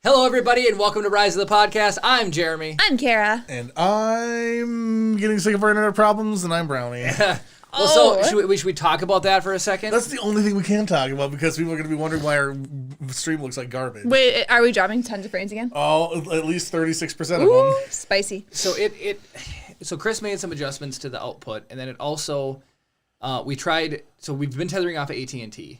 Hello, everybody, and welcome to Rise of the Podcast. I'm Jeremy. I'm Kara. And I'm getting sick of our internet problems, and I'm Brownie. Well, so should we talk about that for a second? That's the only thing we can talk about because people are going to be wondering why our stream looks like garbage. Wait, are we dropping tons of frames again? Oh, at least 36% of Ooh, them. spicy. So so Chris made some adjustments to the output, and then it also we've been tethering off of AT&T,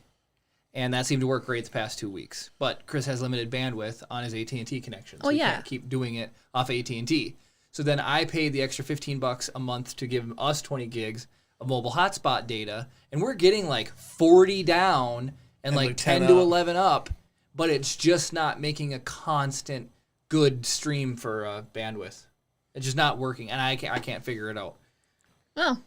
and that seemed to work great the past 2 weeks. But Chris has limited bandwidth on his AT&T connection, so he can't keep doing it off of AT&T. So then I paid the extra $15 a month to give us 20 gigs of mobile hotspot data, and we're getting like 40 down and like 10 to 11 up, but it's just not making a constant good stream for bandwidth. It's just not working, and I can't figure it out. Oh.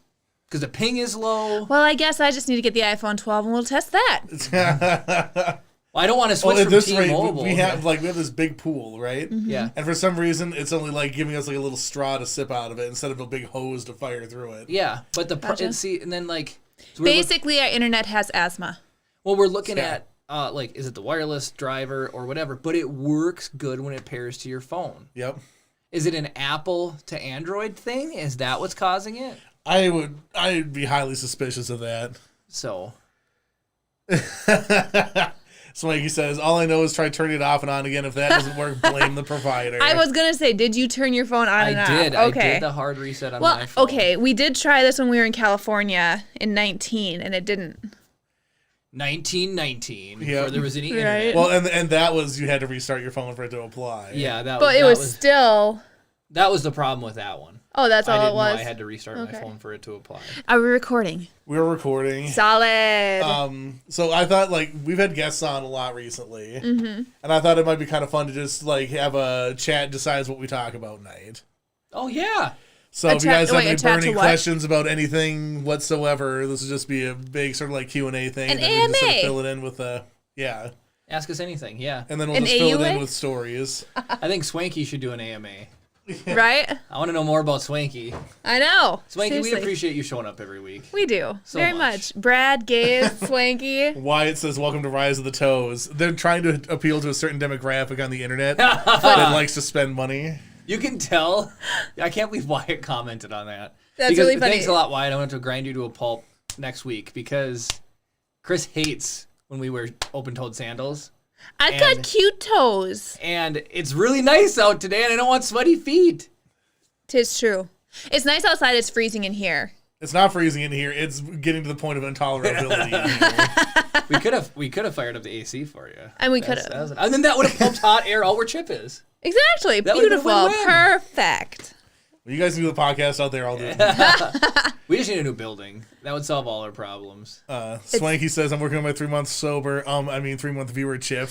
Because the ping is low. Well, I guess I just need to get the iPhone 12 and we'll test that. Well, I don't want to switch from T-Mobile. We have this big pool, right? Mm-hmm. Yeah. And for some reason, it's only like giving us like a little straw to sip out of it instead of a big hose to fire through it. Yeah, but Gotcha. and then like so basically our internet has asthma. well, we're looking at is it the wireless driver or whatever, but it works good when it pairs to your phone. Yep. Is it an Apple to Android thing? Is that what's causing it? I'd be highly suspicious of that. So Swanky says, all I know is try turning it off and on again. If that doesn't work, blame the provider. I was going to say, did you turn your phone on and off? I did. Okay. I did the hard reset on my phone. Okay, we did try this when we were in California in 19 and it didn't. 1919 Yep. before there was any internet. Well, and that was you had to restart your phone for it to apply. Yeah, But it was still... That was the problem with that one. Oh, that's all I it didn't was? know I had to restart my phone for it to apply. Are we recording? We were recording. Solid. So I thought we've had guests on a lot recently, and I thought it might be kind of fun to just have a chat decides what we talk about night. Oh yeah. So if you guys have any burning what? questions about anything whatsoever, this will just be a big sort of Q&A thing. An and then we just sort of AMA. fill it in with Ask us anything, yeah. and then we'll An just fill it in AUA? with stories. I think Swanky should do an AMA. Right? I want to know more about Swanky. I know. Swanky, Seriously. we appreciate you showing up every week. We do. So Very much. Brad, Gaze, Swanky. Wyatt says, welcome to Rise of the Toes. They're trying to appeal to a certain demographic on the internet that likes to spend money. You can tell. I can't believe Wyatt commented on that. That's really funny. Thanks a lot, Wyatt. I want to grind you to a pulp next week because Chris hates when we wear open-toed sandals. I've got cute toes. And it's really nice out today, and I don't want sweaty feet. 'Tis true. It's nice outside. It's freezing in here. It's not freezing in here. It's getting to the point of intolerability in here. We could have fired up the AC for you. And we could have. And then that would have pumped hot air out where Chip is. Exactly. That would've been Beautiful. win-win. Perfect. Well, you guys do the podcast out there, I'll do it. We just need a new building. That would solve all our problems. Swanky says, I'm working on my 3 month sober, 3-month viewer chip.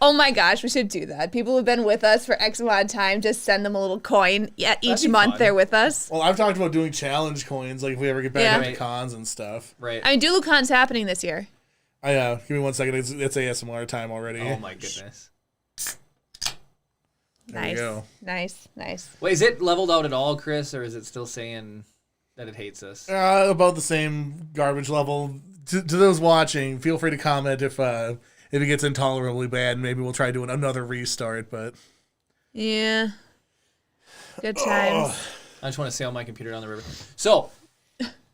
Oh my gosh, we should do that. People who've been with us for X amount of time, just send them a little coin each be month fun. they're with us. Well, I've talked about doing challenge coins, if we ever get back Yeah. into Right. cons and stuff. Right. I mean, DuluCon's happening this year. Give me 1 second. It's ASMR time already. Oh my goodness. There we Nice. go. Nice. Wait, is it leveled out at all, Chris, or is it still saying that it hates us? About the same garbage level. To those watching, feel free to comment if it gets intolerably bad. Maybe we'll try doing another restart, but... Yeah. Good times. I just want to sail my computer down the river. So,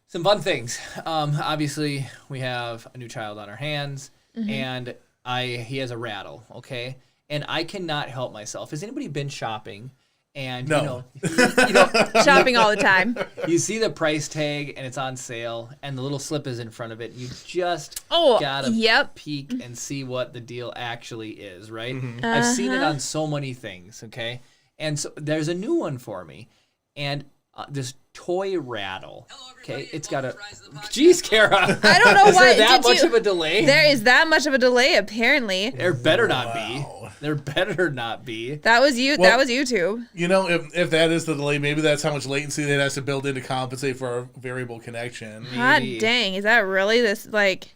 some fun things. Obviously, we have a new child on our hands, and he has a rattle, okay? And I cannot help myself. Has anybody been shopping? And No. you know, Shopping all the time. you see the price tag and it's on sale, and the little slip is in front of it. You just Oh, gotta yep. peek and see what the deal actually is, right? I've seen it on so many things, okay? And so there's a new one for me, and this toy rattle. Okay, it's got a. Jeez, Kara. I don't know Is why. there that did much you, of a delay? There is that much of a delay, apparently. There better not be. There better not be. That was you. Well- that was YouTube. If that is the delay, maybe that's how much latency that has to build in to compensate for our variable connection. Hot Maybe. dang! Is that really this? Like,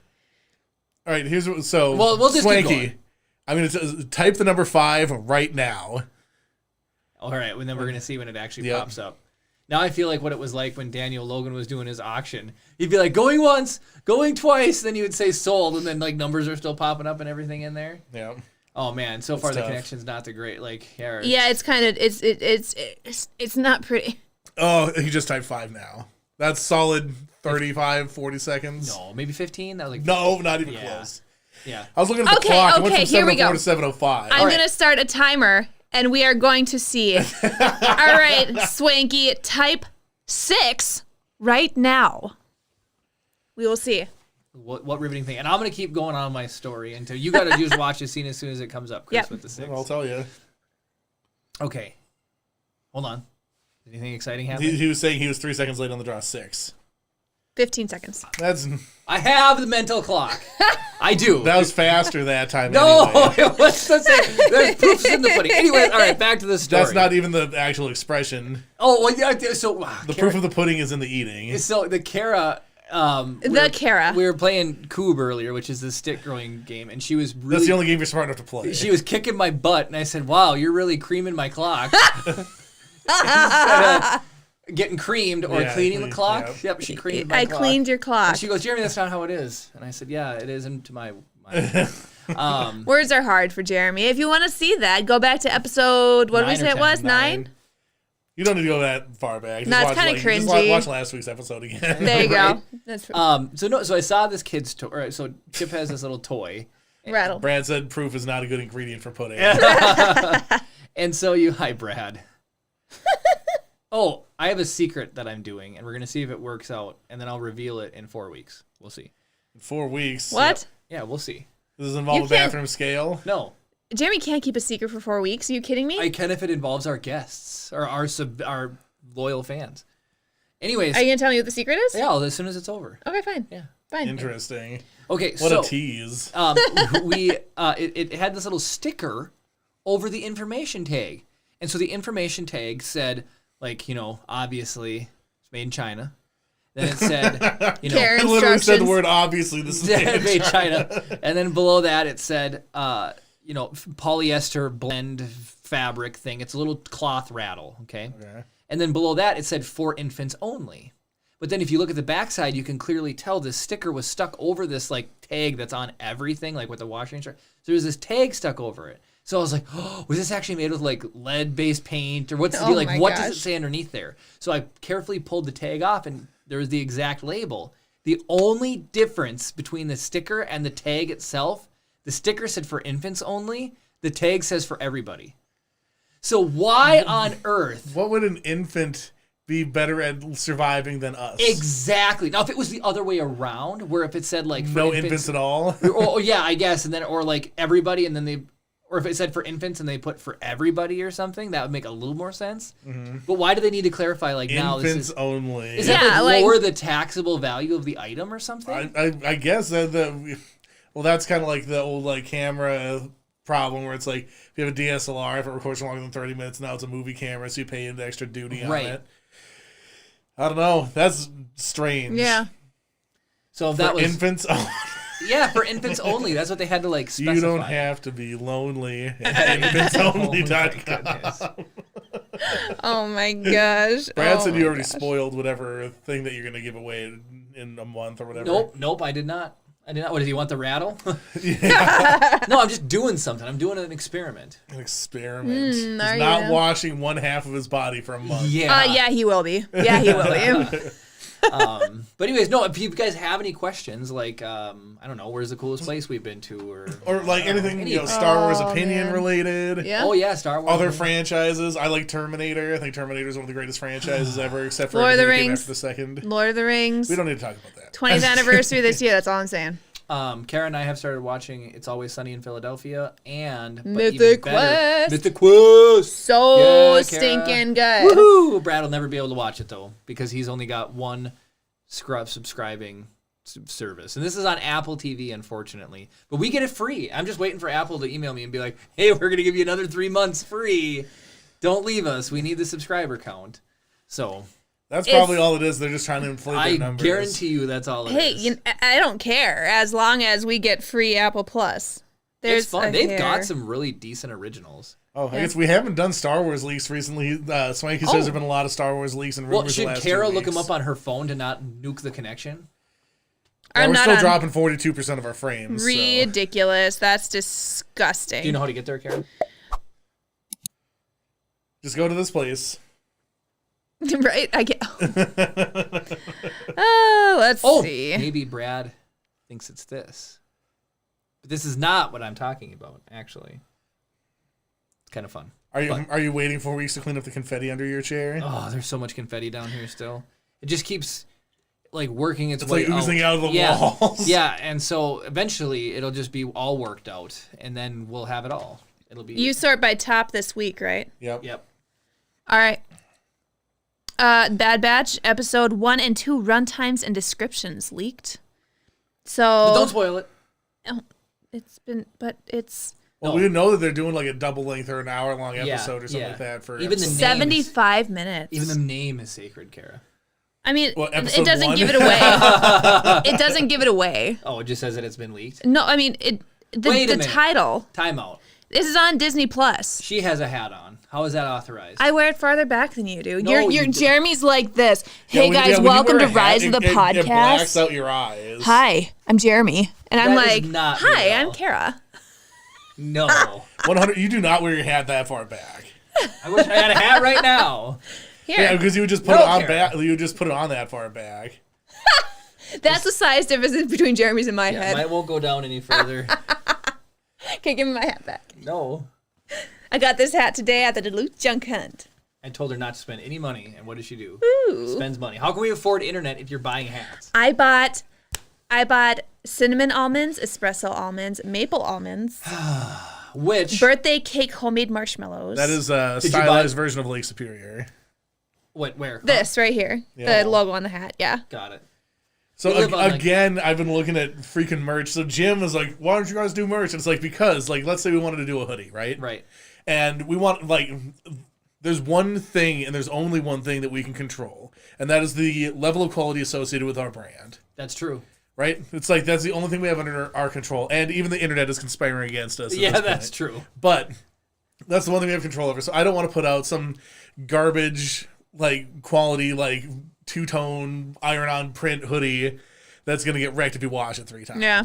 All right, here's what. So, Well, we'll just keep Swanky, going. I'm going to type the number 5 right now. All right, well, then we're gonna see when it actually Yep. pops up. Now I feel like what it was like when Daniel Logan was doing his auction. He'd be like, going once, going twice, then he would say sold, and then like numbers are still popping up and everything in there. Yeah. Oh man, so far the tough. connection's not the great. Like, yeah, Yeah, it's kind of it's not pretty. Oh, he just typed 5 now. That's solid 35, 40 seconds. no, maybe 15. That was like No, not even Yeah. close. yeah. I was looking at the Okay, clock. It went okay, from here we 7:04 go. to 7:05. I'm right. gonna start a timer, and we are going to see. All right, Swanky, type 6 right now. We will see. What riveting thing? And I'm gonna keep going on my story until you gotta just watch the scene as soon as it comes up, Chris, Yep. with the 6. I'll tell you. Okay, hold on. Anything exciting happen? He was saying he was 3 seconds late on the draw 6. 15 seconds. That I have the mental clock. I do. was faster that time. No, Anyway. what's the same? There's proofs in the pudding. Anyways, all right, back to the story. That's not even the actual expression. Oh, well, yeah. So The proof of the pudding is in the eating. So the Kara. Kara. We were playing Coob earlier, which is the stick growing game, and she was really. That's the only game you're smart enough to play. She was kicking my butt, and I said, "Wow, you're really creaming my clock." Instead of getting creamed or Yeah, cleaning the clock. yeah. Yep, she creamed my I clock. cleaned your clock. And she goes, "Jeremy, that's not how it is." And I said, "Yeah, it isn't to my." Words are hard for Jeremy. If you want to see that, go back to episode. What did we 9 or say it 10? was? 9. You don't need to go that far back. No, it's kinda just cringy. watch last week's episode again. There you Right. go. That's So I saw this kid's toy. Right, so Chip has this little toy. rattle. Brad said proof is not a good ingredient for pudding. And so hi, Brad. Oh, I have a secret that I'm doing, and we're going to see if it works out, and then I'll reveal it in 4 weeks. We'll see. 4 weeks. What? Yeah, we'll see. Does this involve You a can't- bathroom scale? No, Jeremy can't keep a secret for 4 weeks. Are you kidding me? I can if it involves our guests or our loyal fans. Anyways, Are you gonna tell me what the secret is? yeah, as soon as it's over. Okay, fine. Yeah. Fine. Interesting. Okay, What so a tease. it had this little sticker over the information tag, and so the information tag said, like, obviously it's made in China. Then it said, Care I literally said the instructions. word obviously. This is made in China, and then below that it said, polyester blend fabric thing. It's a little cloth rattle, okay? Okay. And then below that it said for infants only. But then if you look at the backside, you can clearly tell this sticker was stuck over this like tag that's on everything, like with the washing instruction. So there's this tag stuck over it. So I was like, oh, was this actually made with like lead-based paint, or what's the deal? Oh Like, my what does it gosh. say underneath there? So I carefully pulled the tag off, and there was the exact label. The only difference between the sticker and the tag itself, the sticker said for infants only, the tag says for everybody. So why on earth? What would an infant be better at surviving than us? Exactly. Now, if it was the other way around, where if it said like for No infants at all. or yeah, I guess, and then or like everybody, and then or if it said for infants and they put for everybody or something, that would make a little more sense. But why do they need to clarify like now? Infants This only. is Yeah, that like- lower the taxable value of the item or something? I guess well, that's kind of like the old like camera problem where it's like if you have a DSLR, if it records for longer than 30 minutes, now it's a movie camera, so you pay into extra duty on Right. it. I don't know. That's strange. Yeah. So if For that was infants, yeah, for infants only. That's what they had to like specify. you don't have to be lonely at infantsonly.com. Goodness. Oh my gosh. Brad Oh said my you already gosh. spoiled whatever thing that you're going to give away in a month or whatever. Nope, I did not. I did not. What, did you want the rattle? No, I'm just doing something. I'm doing an experiment. An experiment. He's are not you? washing one half of his body for a month. Yeah. Yeah, he will be. Yeah, he will be. But anyways, no, if you guys have any questions, like, I don't know, where's the coolest place we've been to? Or like anything, Any- Star Wars Oh, opinion man. related. Yeah. Oh, yeah, Star Wars. Other franchises. I like Terminator. I think Terminator is one of the greatest franchises ever, except for Lord of the everything that came Rings. after the second. Lord of the Rings. We don't need to talk about that. 20th anniversary this year. That's all I'm saying. Kara and I have started watching It's Always Sunny in Philadelphia and but Mythic even better, Quest. Mythic Quest. So Yeah, Kara. stinking good. Woohoo! Brad will never be able to watch it though because he's only got one subscribing service, and this is on Apple TV, unfortunately. But we get it free. I'm just waiting for Apple to email me and be like, "Hey, we're gonna give you another 3 months free. Don't leave us. We need the subscriber count." So That's probably all it is. They're just trying to inflate I their numbers. guarantee you that's all it Hey, is. I don't care as long as we get free Apple Plus. There's It's fun. a They've hair. got some really decent originals. Oh, I guess we haven't done Star Wars leaks recently. Swanky says there have been a lot of Star Wars leaks and rumors. Well, the should last Kara 2 look them weeks. up on her phone to not nuke the connection? are we're not still on. dropping 42% of our frames. So. Ridiculous. That's disgusting. Do you know how to get there, Karen? Just go to this place. Right? I get. Let's see. Maybe Brad thinks it's this. But this is not what I'm talking about, actually. It's kind of fun. Are you waiting 4 weeks to clean up the confetti under your chair? Oh, there's so much confetti down here still. It just keeps like working its It's way like oozing out of the yeah. walls. Yeah, and so eventually it'll just be all worked out, and then we'll have it all. It'll be You sort by top this week, right? Yep. Yep. All right. Bad Batch episode 1 and 2 runtimes and descriptions leaked. So But don't spoil it. it's Well, we know that they're doing like a double length or an hour long episode or something like that for even the episode. 75 minutes. Even the name is sacred, Kara. I mean, Well, it episode doesn't 1? give it away. It doesn't give it away. Oh, it just says that it's been leaked. No, I mean Wait a the minute. title. Time out. This is on Disney Plus. She has a hat on. How is that authorized? I wear it farther back than you do. No, You're you don't. Jeremy's like this. Yeah, Hey when- guys, yeah, when you welcome wear to a hat, Rise of the it blacks Podcast. out your eyes. Hi, I'm Jeremy, and I'm That is like, not me hi, at I'm all. Kara. No. 100. You do not wear your hat that far back. I wish I had a hat right now. Here, Yeah, because you would just put No, it on Kara. back. You would just put it on that far back. that's the size difference between Jeremy's and my Yeah, head. mine won't go down any further. Okay, give me my hat back. No. I got this hat today at the Duluth Junk Hunt. I told her not to spend any money, and what does she do? Ooh. Spends money. How can we afford internet if you're buying hats? I bought cinnamon almonds, espresso almonds, maple almonds, Which birthday cake homemade marshmallows. That is a Did you buy- stylized version of Lake Superior. what? Where? this right here. Yeah. The logo on the hat. Yeah. Got it. So We live on, like- again, I've been looking at freaking merch. So Jim is like, "Why don't you guys do merch?" And it's like, because like, let's say we wanted to do a hoodie, right? Right. And we want like, there's one thing, and there's only one thing that we can control, and that is the level of quality associated with our brand. That's true. Right? It's like that's the only thing we have under our control, and even the internet is conspiring against us. at Yeah, this that's point. true. But that's the one thing we have control over. So I don't want to put out some garbage like quality like two-tone iron-on print hoodie that's gonna get wrecked if you wash it 3 times. Yeah.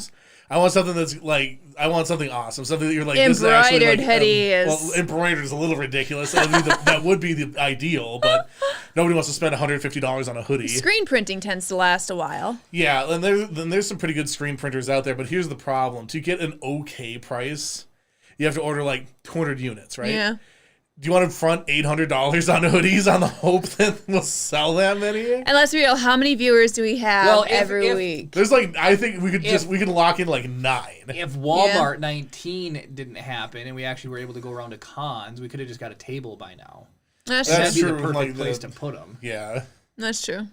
I want something that's like I want something awesome, something that you're like this is actually, Embroidered like, hoodie is- well, embroidered is a little ridiculous. That would be the ideal, but nobody wants to spend $150 on a hoodie. Screen printing tends to last a while. Yeah, and there's some pretty good screen printers out there, but here's the problem: to get an okay price, you have to order like 200 units, right? Yeah. Do you want to front $800 on hoodies on the hope that we'll sell that many? And let's be real, how many viewers do we have Well, every if- week? There's like I think we could If- we could lock in like 9. If Walmart 19 didn't happen and we actually were able to go around to cons, we could have just got a table by now. That's That's That'd be true, the perfect like place the- to put them. Yeah. That's true.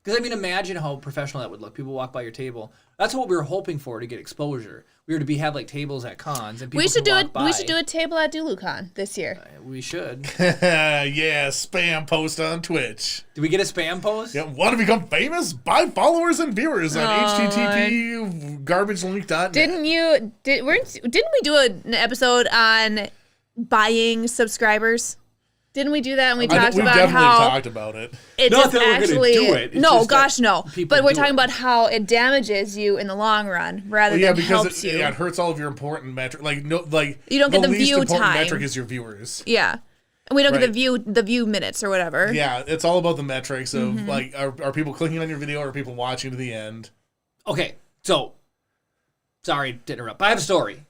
Because, I mean, imagine how professional that would look. People walk by your table. That's what we were hoping for to get exposure. We were to have like tables at cons and people We should could do walk it. by. We should do a table at DuluCon this year. We should. Yeah, spam post on Twitch. Did we get a spam post? Yeah, want to become famous? Buy followers and viewers on http garbagelink.net. Didn't we do an episode on buying subscribers? Didn't we do that? And we talked We've about definitely how talked about it. it Not just that we're gonna actually do it, it's no, just that gosh, no. people But we're do talking it. about how it damages you in the long run rather Well, yeah, than because helps you. it hurts all of your important metrics. Like You don't get the least view important time. metric is your viewers. Yeah, and we don't get Right. the view minutes or whatever. Yeah, it's all about the metrics of Mm-hmm. like are people clicking on your video or are people watching to the end? Okay, so, sorry to interrupt, but I have a story.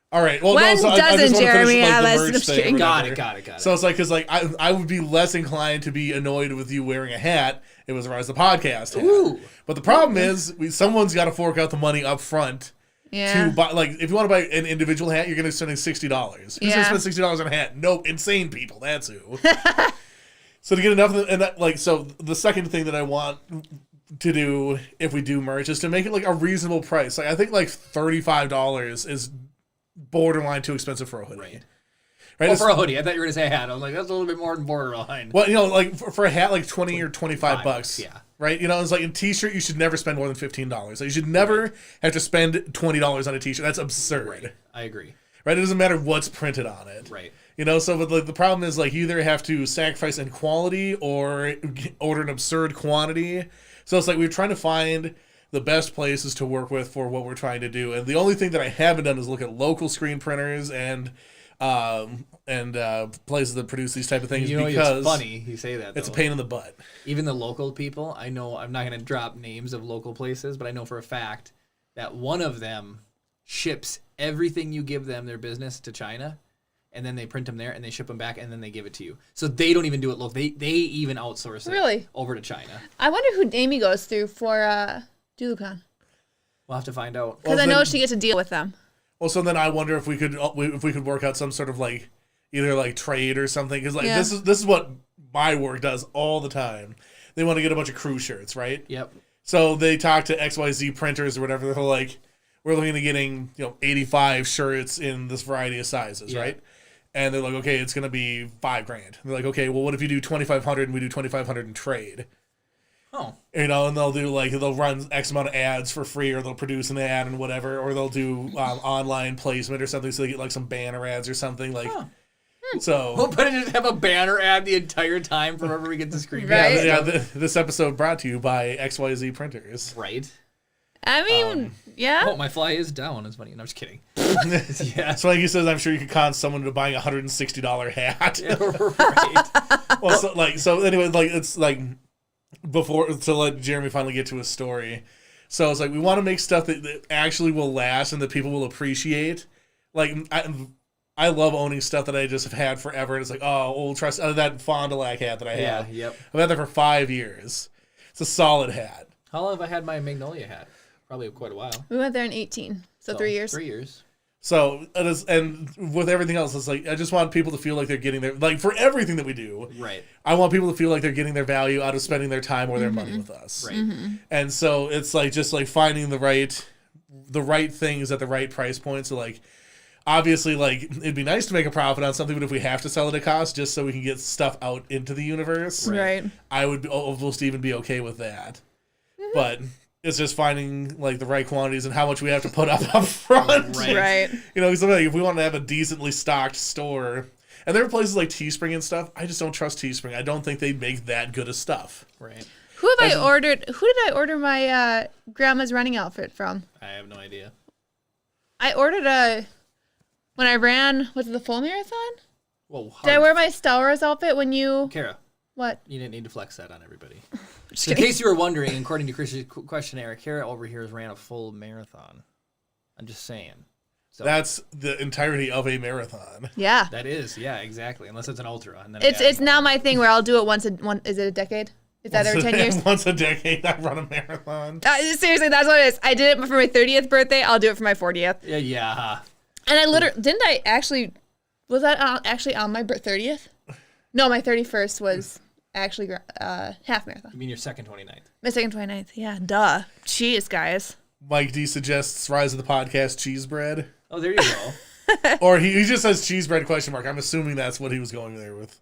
All right. Well, When no, so I just doesn't want to finish Jeremy like, have the us- merch I'm just thing. kidding. or Got whatever. it. So it's like because like I would be less inclined to be annoyed with you wearing a hat. It was Rise the Podcast hat. Ooh. But the problem is someone's got to fork out the money up front Yeah. to buy. Like if you want to buy an individual hat, you're going to spend $60. Who's going Yeah. to spend $60 on a hat? No, insane people. That's who. So to get enough of the, and that, like so the second thing that I want to do if we do merch is to make it like a reasonable price. Like I think like $35 is borderline too expensive for a hoodie. Right. Well, for a hoodie, I thought you were going to say a hat. I'm like, that's a little bit more than borderline. Well, like for a hat, like 20 or 25 bucks. yeah. Right. It's like in t-shirt, you should never spend more than $15. Like you should never have to spend $20 on a t-shirt. That's absurd. Right. I agree. Right. It doesn't matter what's printed on it. Right. So but the problem is like you either have to sacrifice in quality or order an absurd quantity. So it's like we're trying to find the best places to work with for what we're trying to do. And the only thing that I haven't done is look at local screen printers and places that produce these type of things, You know, because it's funny you say that. it's though. a pain in the butt. Even the local people, I know, I'm not going to drop names of local places, but I know for a fact that one of them ships everything you give them, their business, to China, and then they print them there and they ship them back and then they give it to you. So they don't even do it local. They even outsource it Really? over to China. I wonder who Amy goes through for DuluCon. We'll have to find out. Because I know she gets to deal with them. Well, so then I wonder if we could work out some sort of like either like trade or something, because like this is what my work does all the time. They want to get a bunch of crew shirts, right? Yep. So they talk to XYZ printers or whatever. They're like, we're looking at getting 85 shirts in this variety of sizes, right? And they're like, okay, it's gonna be $5,000. They're like, okay, well, what if you do 2,500 and we do 2,500 in trade? Oh. And they'll run X amount of ads for free, or they'll produce an ad and whatever, or they'll do online placement or something, so they get like some banner ads or something like. Huh. So We'll put it just have a banner ad the entire time from wherever we get the screen. Right. this episode brought to you by XYZ printers. Right. I mean, yeah. Oh, my fly is down. It's funny. No, I'm just kidding. Yeah. So like he says, I'm sure you could con someone to buying a $160 hat. Right. Well, so anyway, like it's like before to let Jeremy finally get to his story. So it's like we want to make stuff that actually will last and that people will appreciate. Like I love owning stuff that I just have had forever. And it's like, oh, old trust that Fond du Lac hat that I Yeah, had. yep. I've had that for 5 years. It's a solid hat. How long have I had my Magnolia hat? Probably quite a while. We went there in 18, so 3 years. 3 years. So and with everything else, it's like I just want people to feel like they're getting their, like, for everything that we do. Right. I want people to feel like they're getting their value out of spending their time or their money with us. Right. And so it's like just like finding the right things at the right price point. So like obviously, like, it'd be nice to make a profit on something, but if we have to sell it at cost just so we can get stuff out into the universe, Right. I would almost even be okay with that. But it's just finding like the right quantities and how much we have to put up front. Right. You know, because like, if we want to have a decently stocked store, and there are places like Teespring and stuff, I just don't trust Teespring. I don't think they make that good of stuff. Right. Who did I order my grandma's running outfit from? I have no idea. I ordered when I ran, was it the full marathon? Whoa. Did I wear my Star Wars outfit when you... Kara, What? you didn't need to flex that on everybody. Just So in kidding. case you were wondering, according to Chris's questionnaire, Kara over here has ran a full marathon. I'm just saying. So That's the entirety of a marathon. Yeah. that is, yeah, exactly. Unless it's an ultra. And then It's now my thing where I'll do it once is it a decade? Is that every 10 years? Once a decade, I run a marathon. Seriously, that's what it is. I did it for my 30th birthday. I'll do it for my 40th. Yeah. And I literally, didn't I actually, was that actually on my 30th? No, my 31st was actually half marathon. You mean your second 29th? My second 29th. Yeah, duh. Jeez, guys. Mike D suggests Rise of the Podcast cheese bread. Oh, there you go. Or he just says cheese bread question mark. I'm assuming that's what he was going there with.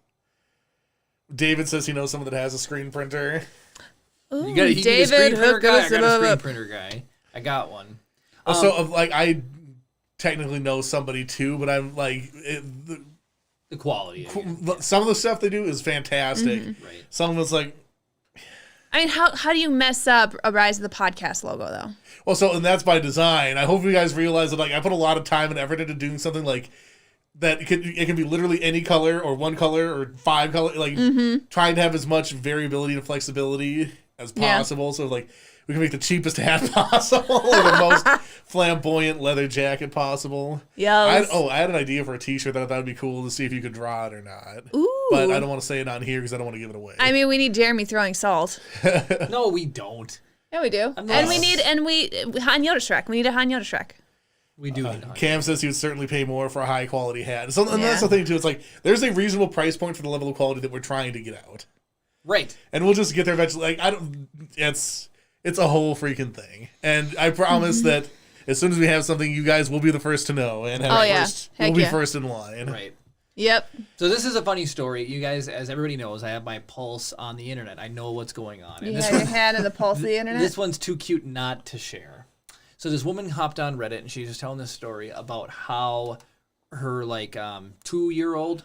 David says he knows someone that has a screen printer. Ooh, You got a screen David, printer hook guy? us I got a screen up. printer guy. I got one. Like I technically know somebody too, but I'm like The quality. I mean. some of the stuff they do is fantastic. Right. Some of it's like, I mean, how do you mess up a Rise of the Podcast logo, though? well, and that's by design. I hope you guys realize that like I put a lot of time and effort into doing something like that. It can be literally any color or one color or 5 color. Like trying to have as much variability and flexibility as possible. So like we can make the cheapest hat possible, or the most flamboyant leather jacket possible. Yes. I had an idea for a T-shirt that I thought would be cool to see if you could draw it or not. Ooh. But I don't want to say it on here because I don't want to give it away. I mean, we need Jeremy throwing salt. No, we don't. Yeah, we do. I'm And not- Han Yoda Shrek. We need a Han Yoda Shrek. We do need to hunt. Cam says he would certainly pay more for a high quality hat. So and that's Yeah. the thing too. It's like there's a reasonable price point for the level of quality that we're trying to get out, Right. and we'll just get there eventually. Like it's a whole freaking thing, and I promise that as soon as we have something, you guys will be the first to know, and Oh, yeah. we'll Heck be yeah. first in line. Right. Yep. So this is a funny story. You guys, as everybody knows, I have my pulse on the internet. I know what's going on. You And this have your hand in the pulse of the internet. This one's too cute not to share. So this woman hopped on Reddit and she's just telling this story about how her 2-year-old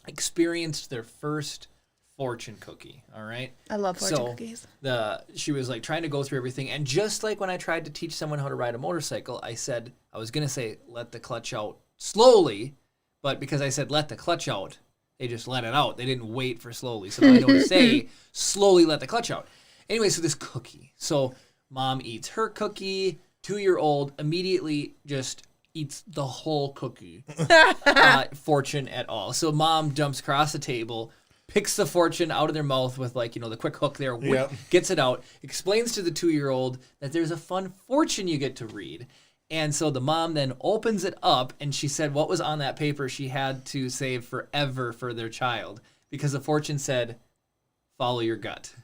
experienced their first fortune cookie. All right. I love fortune cookies. She was like trying to go through everything, and just like when I tried to teach someone how to ride a motorcycle, I was gonna say let the clutch out slowly, but because I said let the clutch out, they just let it out. They didn't wait for slowly. So now I know to say slowly let the clutch out. Anyway, so this cookie. So mom eats her cookie. 2-year-old immediately just eats the whole cookie. Fortune at all. So mom jumps across the table, picks the fortune out of their mouth with like, the quick hook there, gets it out, explains to the 2-year-old that there's a fun fortune you get to read. And so the mom then opens it up, and she said what was on that paper she had to save forever for their child, because the fortune said, follow your gut.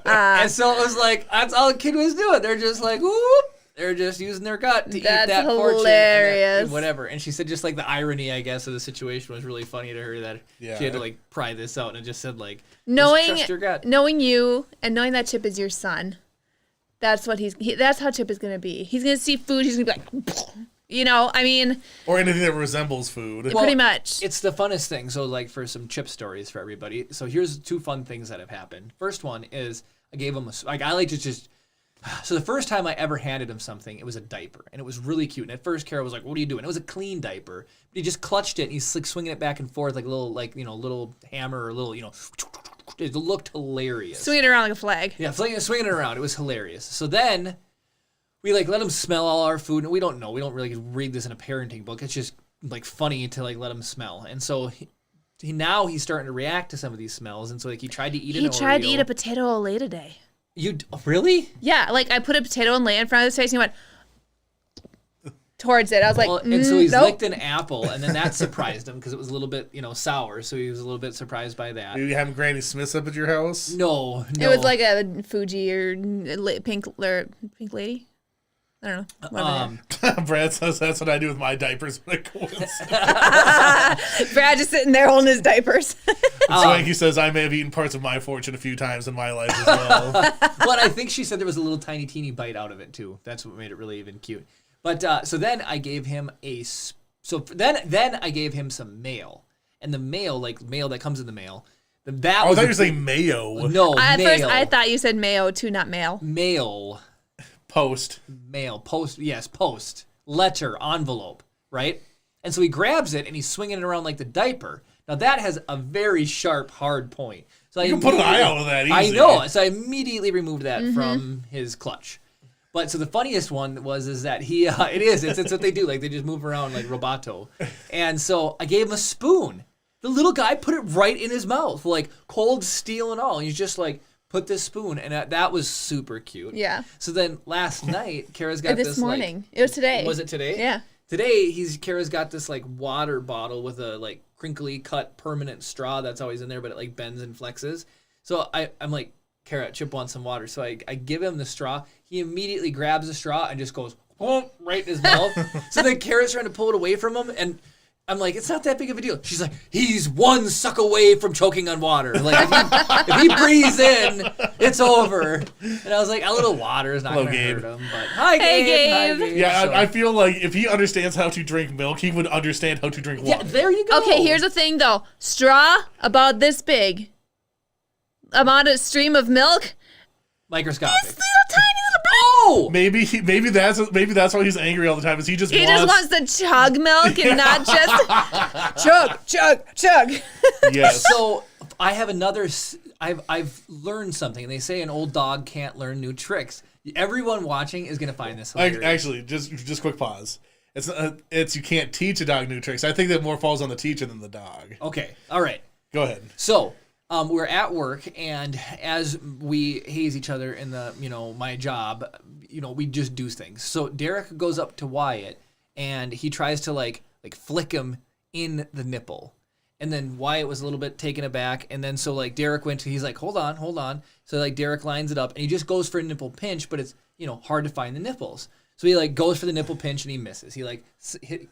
And so it was like, that's all the kid was doing. They're just like, whoop. They're just using their gut to eat that fortune. Hilarious. And whatever. And she said just like the irony, I guess, of the situation was really funny to her that she had to like pry this out, and it just said like, just trust your gut. Knowing you and knowing that Chip is your son. That's what that's how Chip is going to be. He's going to see food. He's going to be like, or anything that resembles food. Pretty much. It's the funnest thing. So like for some Chip stories for everybody. So here's 2 fun things that have happened. First one is I gave him so the first time I ever handed him something, it was a diaper, and it was really cute. And at first, Kara was like, "What are you doing?" It was a clean diaper, but he just clutched it, and he's like swinging it back and forth like a little, little hammer or little, It looked hilarious. Swinging it around like a flag. Yeah, swinging it around. It was hilarious. So then we like let him smell all our food, and we don't really read this in a parenting book. It's just like funny to like let him smell, and so. Now he's starting to react to some of these smells, and so like he tried to eat an Oreo. He tried to eat a potato Olay today. Really? Yeah, like I put a potato Olay in front of his face, and he went towards it. I was like, and so he's nope. licked an apple, and then that surprised him because it was a little bit, sour. So he was a little bit surprised by that. Did you have Granny Smiths up at your house? No. It was like a Fuji or pink lady. I don't know. Brad says that's what I do with my diapers when it goes. Brad just sitting there holding his diapers. Swanky says I may have eaten parts of my fortune a few times in my life as well. But I think she said there was a little teeny bite out of it too. That's what made it really even cute. But so then I gave him then I gave him some mail, and the mail, like mail that comes in the mail. I thought you were saying mayo. No, at mail. first I thought you said mayo too, not mail. Mail. Post. Mail. Post. Yes, post. Letter. Envelope. Right? And so he grabs it and he's swinging it around like the diaper. Now that has a very sharp, hard point. So you can put an eye out of that easy. I know. So I immediately removed that from his clutch. But so the funniest one is that it's what they do. Like they just move around like Roboto. And so I gave him a spoon. The little guy put it right in his mouth, like cold steel and all. And he's just like, put this spoon, and that was super cute. Yeah. So then last night, Kara's got this morning. It was today. Was it today? Yeah. Today, Kara's got this like water bottle with a like crinkly cut permanent straw that's always in there, but it like bends and flexes. So I'm like, Kara, Chip wants some water. So I give him the straw. He immediately grabs the straw and just goes right in his mouth. So then Kara's trying to pull it away from him, and I'm like, it's not that big of a deal. She's like, he's one suck away from choking on water. Like, if he breathes in, it's over. And I was like, a little water is not going to hurt him. But hi, Gabe. Hey, Gabe. Hi, Gabe. Yeah, So, I feel like if he understands how to drink milk, he would understand how to drink water. yeah, there you go. Okay, here's the thing though. Straw about this big. Amount of stream of milk. Microscopic. It's little tiny little bit. Oh! Maybe that's why he's angry all the time. Is he just wants to chug milk and not just chug. Yes. So I have another. I've learned something. They say an old dog can't learn new tricks. Everyone watching is gonna find this hilarious. Actually, just quick pause. It's you can't teach a dog new tricks. I think that more falls on the teacher than the dog. Okay. All right. Go ahead. So. We're at work, and as we haze each other in the, my job, we just do things. So Derek goes up to Wyatt, and he tries to like flick him in the nipple, and then Wyatt was a little bit taken aback, and then so like Derek he's like, hold on. So like Derek lines it up, and he just goes for a nipple pinch, but it's hard to find the nipples. So he like goes for the nipple pinch and he misses. He like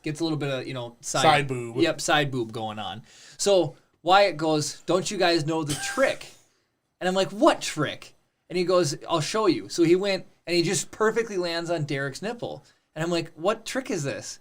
gets a little bit of side boob. Yep, side boob going on. So Wyatt goes, don't you guys know the trick? And I'm like, what trick? And he goes, I'll show you. So he went, and he just perfectly lands on Derek's nipple. And I'm like, what trick is this?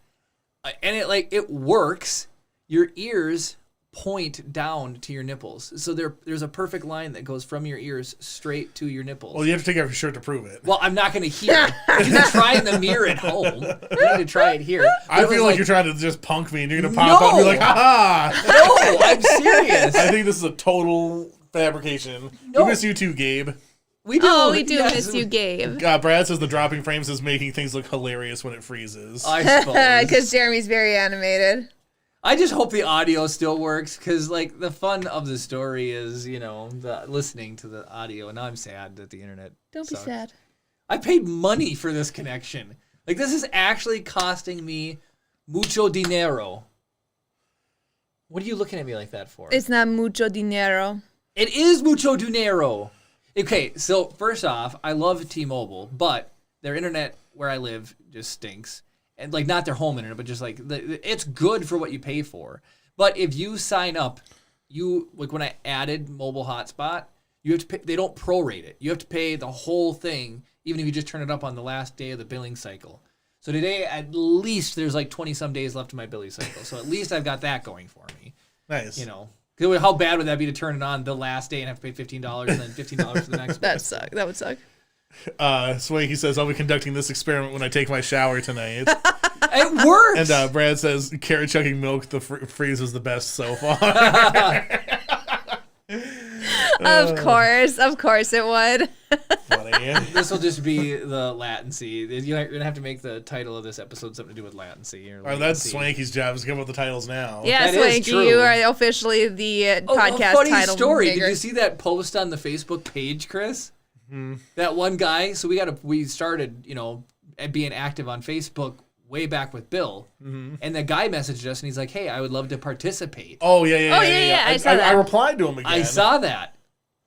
And it works. Your ears point down to your nipples. So there's a perfect line that goes from your ears straight to your nipples. Well, you have to take off your shirt to prove it. Well, I'm not going to hear. You can try in the mirror at home. You need to try it here. I feel like you're trying to just punk me, and you're going to pop up and be like, ha ha! No, I'm serious. I think this is a total fabrication. No. We miss you too, Gabe. We do. Oh, we do yes. miss you, Gabe. Brad says the dropping frames is making things look hilarious when it freezes. I suppose. Because Jeremy's very animated. I just hope the audio still works because, like, the fun of the story is, the listening to the audio. And now I'm sad that the internet Don't sucks. be sad. I paid money for this connection. Like, this is actually costing me mucho dinero. What are you looking at me like that for? It's not mucho dinero. It is mucho dinero. Okay, so first off, I love T-Mobile, but their internet where I live just stinks. And like not their home internet, but just like it's good for what you pay for. But if you sign up, like when I added mobile hotspot, you have to pay, they don't prorate it. You have to pay the whole thing, even if you just turn it up on the last day of the billing cycle. So today, at least there's like 20 some days left in my billing cycle. So at least I've got that going for me. Nice. How bad would that be to turn it on the last day and have to pay $15 and then $15 for the next That one? suck. That would suck. Swanky says, I'll be conducting this experiment when I take my shower tonight. It works. And Brad says, carrot chucking milk, the freeze was the best so far. Of course it would. Funny. This will just be the latency. You're going to have to make the title of this episode something to do with latency. Or that's Swanky's job, is to come up with the titles now. Yeah, That is Swanky, true. you are officially the podcast funny title story. maker. Did you see that post on the Facebook page, Chris? That one guy. So we started, being active on Facebook way back with Bill, and the guy messaged us and he's like, "Hey, I would love to participate." Oh, yeah, I saw that. I replied to him again. I saw that,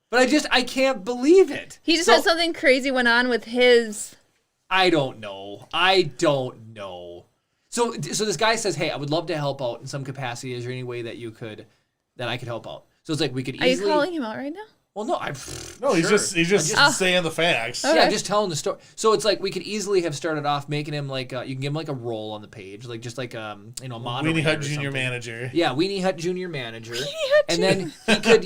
but I can't believe it. He just had something crazy went on with his. I don't know. So this guy says, "Hey, I would love to help out in some capacity. Is there any way that I could help out?" So it's like we could Are easily. you calling him out right now? Well, no, He's sure. just saying the facts. Okay. Yeah, just telling the story. So it's like we could easily have started off making him like you can give him like a role on the page, like just like a moderator. Weenie Hut or Junior something. Manager. Yeah, Weenie Hut Junior Manager. And then he could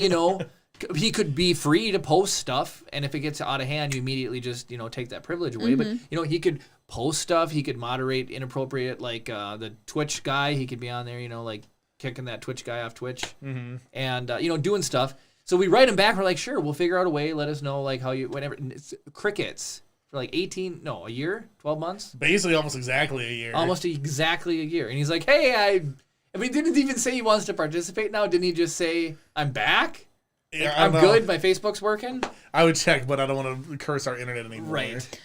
he could be free to post stuff, and if it gets out of hand, you immediately just take that privilege away. But he could post stuff. He could moderate inappropriate like the Twitch guy. He could be on there, like kicking that Twitch guy off Twitch, and doing stuff. So we write him back. We're like, sure, we'll figure out a way. Let us know, like, how you, whatever. And it's crickets for like a year, 12 months? Basically almost exactly a year. Almost exactly a year. And he's like, hey, didn't even say he wants to participate now. Didn't he just say, I'm back? Yeah, I'm good. My Facebook's working. I would check, but I don't want to curse our internet anymore. Right.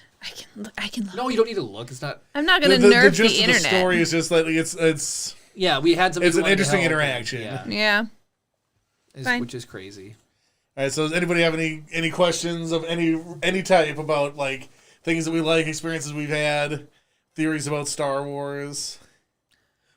I can look. No, you don't need to look. It's not. I'm not going to nerf the gist the of the internet. story is just like it's Yeah, we had some. It's an interesting interaction. Yeah. Fine. Which is crazy. All right, so does anybody have any questions of any type about like things that we like, experiences we've had, theories about Star Wars?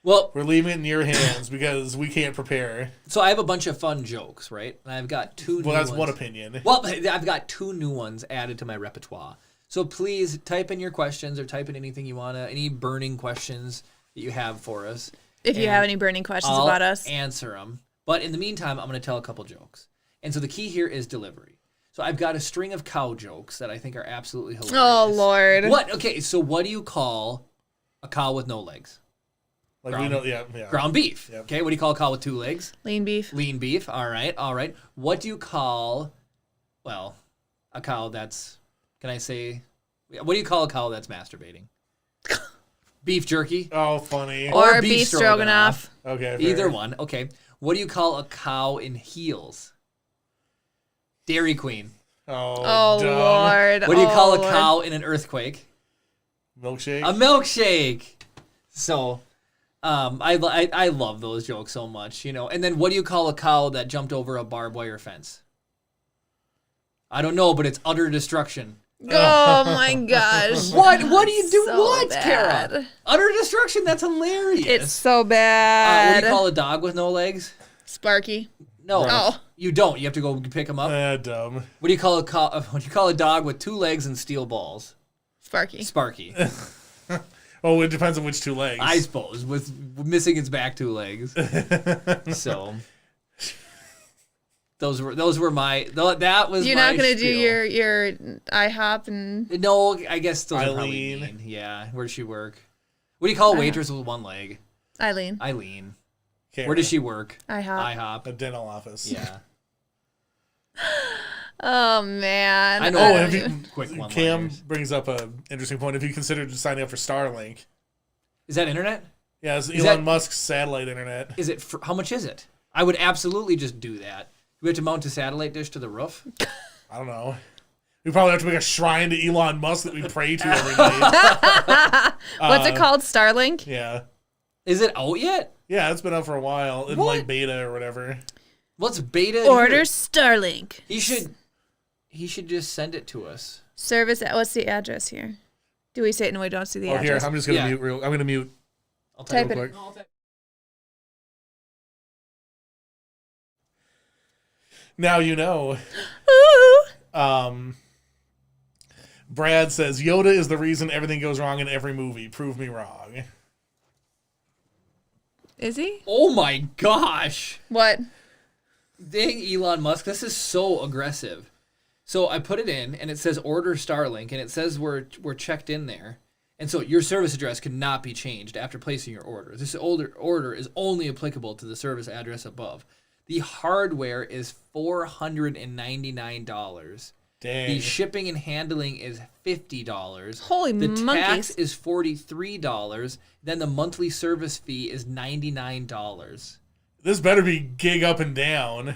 Well, We're leaving it in your hands because we can't prepare. so I have a bunch of fun jokes, right? And I've got two new Well, that's ones. one opinion. Well, I've got two new ones added to my repertoire. So please type in your questions or type in anything you want to, any burning questions that you have for us. If you And have any burning questions I'll about us. answer them. But in the meantime, I'm going to tell a couple jokes. And so the key here is delivery. So I've got a string of cow jokes that I think are absolutely hilarious. Oh, Lord. What? Okay, so what do you call a cow with no legs? Like ground- we know, yeah. Ground beef. Yep. Okay, what do you call a cow with 2 legs? Lean beef. Lean beef. All right. What do you call, a cow that's, can I say, what do you call a cow that's masturbating? Beef jerky? Oh, funny. Or beef stroganoff. Okay, fair. Either one. Okay. What do you call a cow in heels? Dairy Queen. Oh, dumb. Lord. What do you call a Lord. cow in an earthquake? Milkshake. A milkshake. So, I love those jokes so much, And then what do you call a cow that jumped over a barbed wire fence? I don't know, but it's utter destruction. Oh, my gosh. What? What do you do? So What, bad. Kara? Utter destruction. That's hilarious. It's so what bad. do you call a dog with no legs? Sparky. No, Oh. you don't. You have to go pick them up. Dumb. What do you call a cow? What do you call a dog with 2 legs and steel balls? Sparky. Sparky. Oh, it depends on which 2 legs. I suppose with missing its back 2 legs. So, Those were my. That was. You're my not gonna do spiel. your IHOP and No, I guess those are probably Eileen. mean. Yeah, where'd she work? What do you call a waitress with one leg? Eileen. Eileen. Kara, Where does she work? IHOP. IHOP. A dental office. Yeah. Oh man. I know. Oh, a and few if you, quick Cam one-liners. brings up an interesting point. If you considered signing up for Starlink, Is that internet? yeah, it's Is Elon that- Musk's satellite internet. Is it? How much is it? I would absolutely just do that. We have to mount a satellite dish to the roof. I don't know. We probably have to make a shrine to Elon Musk that we pray to every night. What's it called? Starlink? Yeah. Is it out yet? Yeah, it's been out for a while in What? like beta or whatever. Let's beta. Order here. Starlink. He should just send it to us. Service. What's the address here? Do we say it? No, we don't see the Oh, here, address. I'm just gonna Yeah. mute. I'm gonna mute. I'll Type real it. quick. Now you know. Ooh. Brad says Yoda is the reason everything goes wrong in every movie. Prove me wrong. Is he? Oh my gosh. What? Dang, Elon Musk, this is so aggressive. So I put it in, and it says order Starlink, and it says we're checked in there. And so your service address cannot be changed after placing your order. This order is only applicable to the service address above. The hardware is $499. Dang. The shipping and handling is $50. Holy the tax monkeys. is $43. Then the monthly service fee is $99. This better be gig up and down.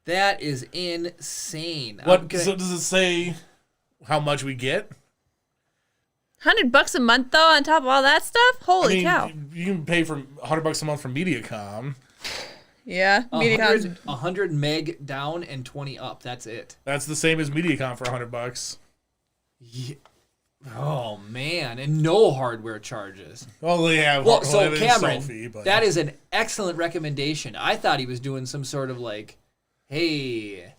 That is insane. What? So does it say how much we get? $100 a month though, on top of all that stuff. Holy I mean, cow! you can pay for $100 a month for MediaCom. Yeah, MediaCom's 100 meg down and 20 up. That's it. That's the same as MediaCom for $100. Yeah. Oh man, and no hardware charges. Well, they have. Well, so they have Cameron, Sophie, but that is an excellent recommendation. I thought he was doing some sort of like, hey,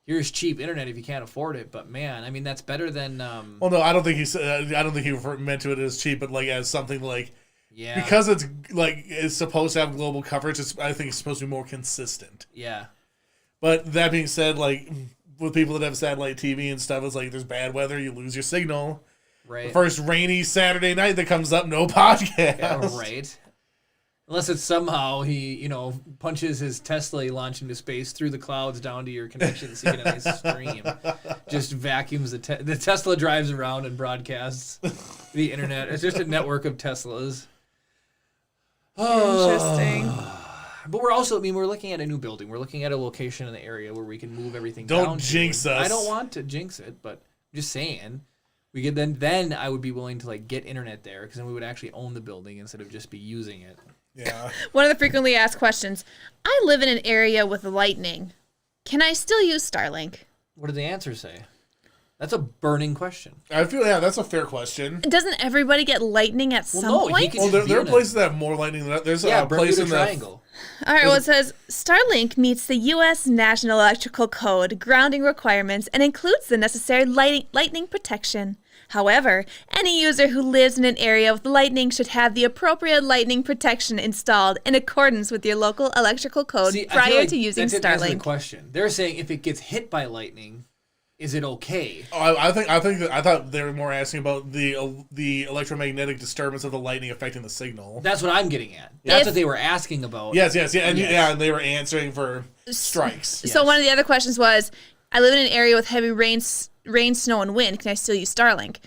here's cheap internet if you can't afford it. But man, I mean that's better than Well, no, I don't think he said. I don't think he meant to it as cheap, but like as something like yeah, because it's like it's supposed to have global coverage. I think it's supposed to be more consistent. yeah. But that being said, like with people that have satellite TV and stuff, it's like there's bad weather, you lose your signal. Right. The first rainy Saturday night that comes up, no podcast. Yeah, right. Unless it's somehow he, punches his Tesla he launched into space through the clouds down to your connection so you get a nice stream. Just vacuums the Tesla drives around and broadcasts the internet. It's just a network of Teslas. interesting. But we're also, we're looking at a new building. We're looking at a location in the area where we can move everything Don't down to. jinx us. I don't want to jinx it, but I'm just saying. We could then I would be willing to like get internet there because then we would actually own the building instead of just be using it. Yeah. One of the frequently asked questions. I live in an area with lightning. Can I still use Starlink? What did the answer say? That's a burning question. I feel that's a fair question. Doesn't everybody get lightning at some no, he point? can- Well, there are Bermuda. places that have more lightning than that. There's Yeah, a place Bermuda in the Triangle. All right, well, it says Starlink meets the U.S. National Electrical Code grounding requirements and includes the necessary lightning protection. However, any user who lives in an area with lightning should have the appropriate lightning protection installed in accordance with your local electrical code See, I feel prior like to using that didn't answer the Starlink. question. They're saying if it gets hit by lightning, is it okay? Oh, I thought they were more asking about the electromagnetic disturbance of the lightning affecting the signal. That's what I'm getting at. That's If- what they were asking about. Yes, yeah, and Yes. yeah, and they were answering for strikes. So one of the other questions was, I live in an area with heavy rain, snow, and wind. Can I still use Starlink?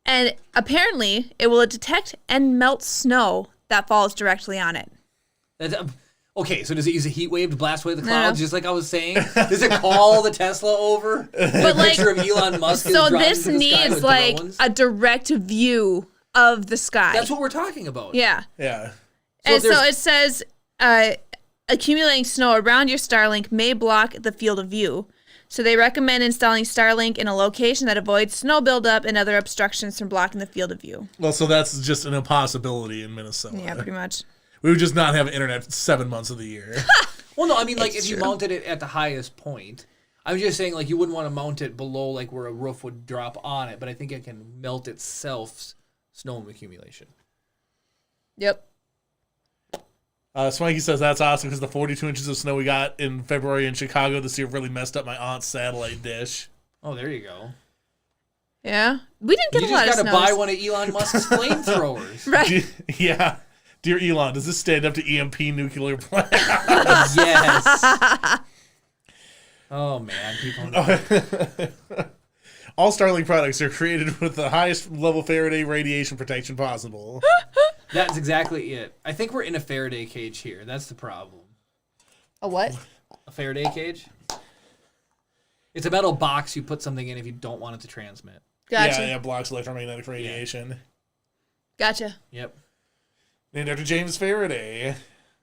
And apparently, it will detect and melt snow that falls directly on it. That's, okay, so does it use a heat wave to blast away the No. clouds, just like I was saying? Does it call the Tesla over? But like, Picture of Elon Musk. so is driving this through the sky needs with like drones? a direct view of the sky. That's what we're talking about. Yeah. Yeah. And so there's- it says, accumulating snow around your Starlink may block the field of view. So they recommend installing Starlink in a location that avoids snow buildup and other obstructions from blocking the field of view. Well, so that's just an impossibility in Minnesota. Yeah, pretty much. We would just not have internet 7 months of the year. Well, no, I mean, like, It's if you true. mounted it at the highest point, I'm just saying, like, you wouldn't want to mount it below, like, where a roof would drop on it, but I think it can melt itself snow accumulation. Yep. Swanky says that's awesome because the 42 inches of snow we got in February in Chicago this year really messed up my aunt's satellite dish. Oh, there you go. Yeah. We didn't get You a lot just of got to snows. buy one of Elon Musk's flamethrowers. Right. Yeah. Dear Elon, does this stand up to EMP nuclear plant? Yes. Oh, man. People know. All Starlink products are created with the highest level Faraday radiation protection possible. That's exactly it. I think we're in a Faraday cage here. That's the problem. A what? A Faraday cage? It's a metal box you put something in if you don't want it to transmit. Gotcha. Yeah, blocks electromagnetic radiation. Gotcha. Yep. Named after James Faraday.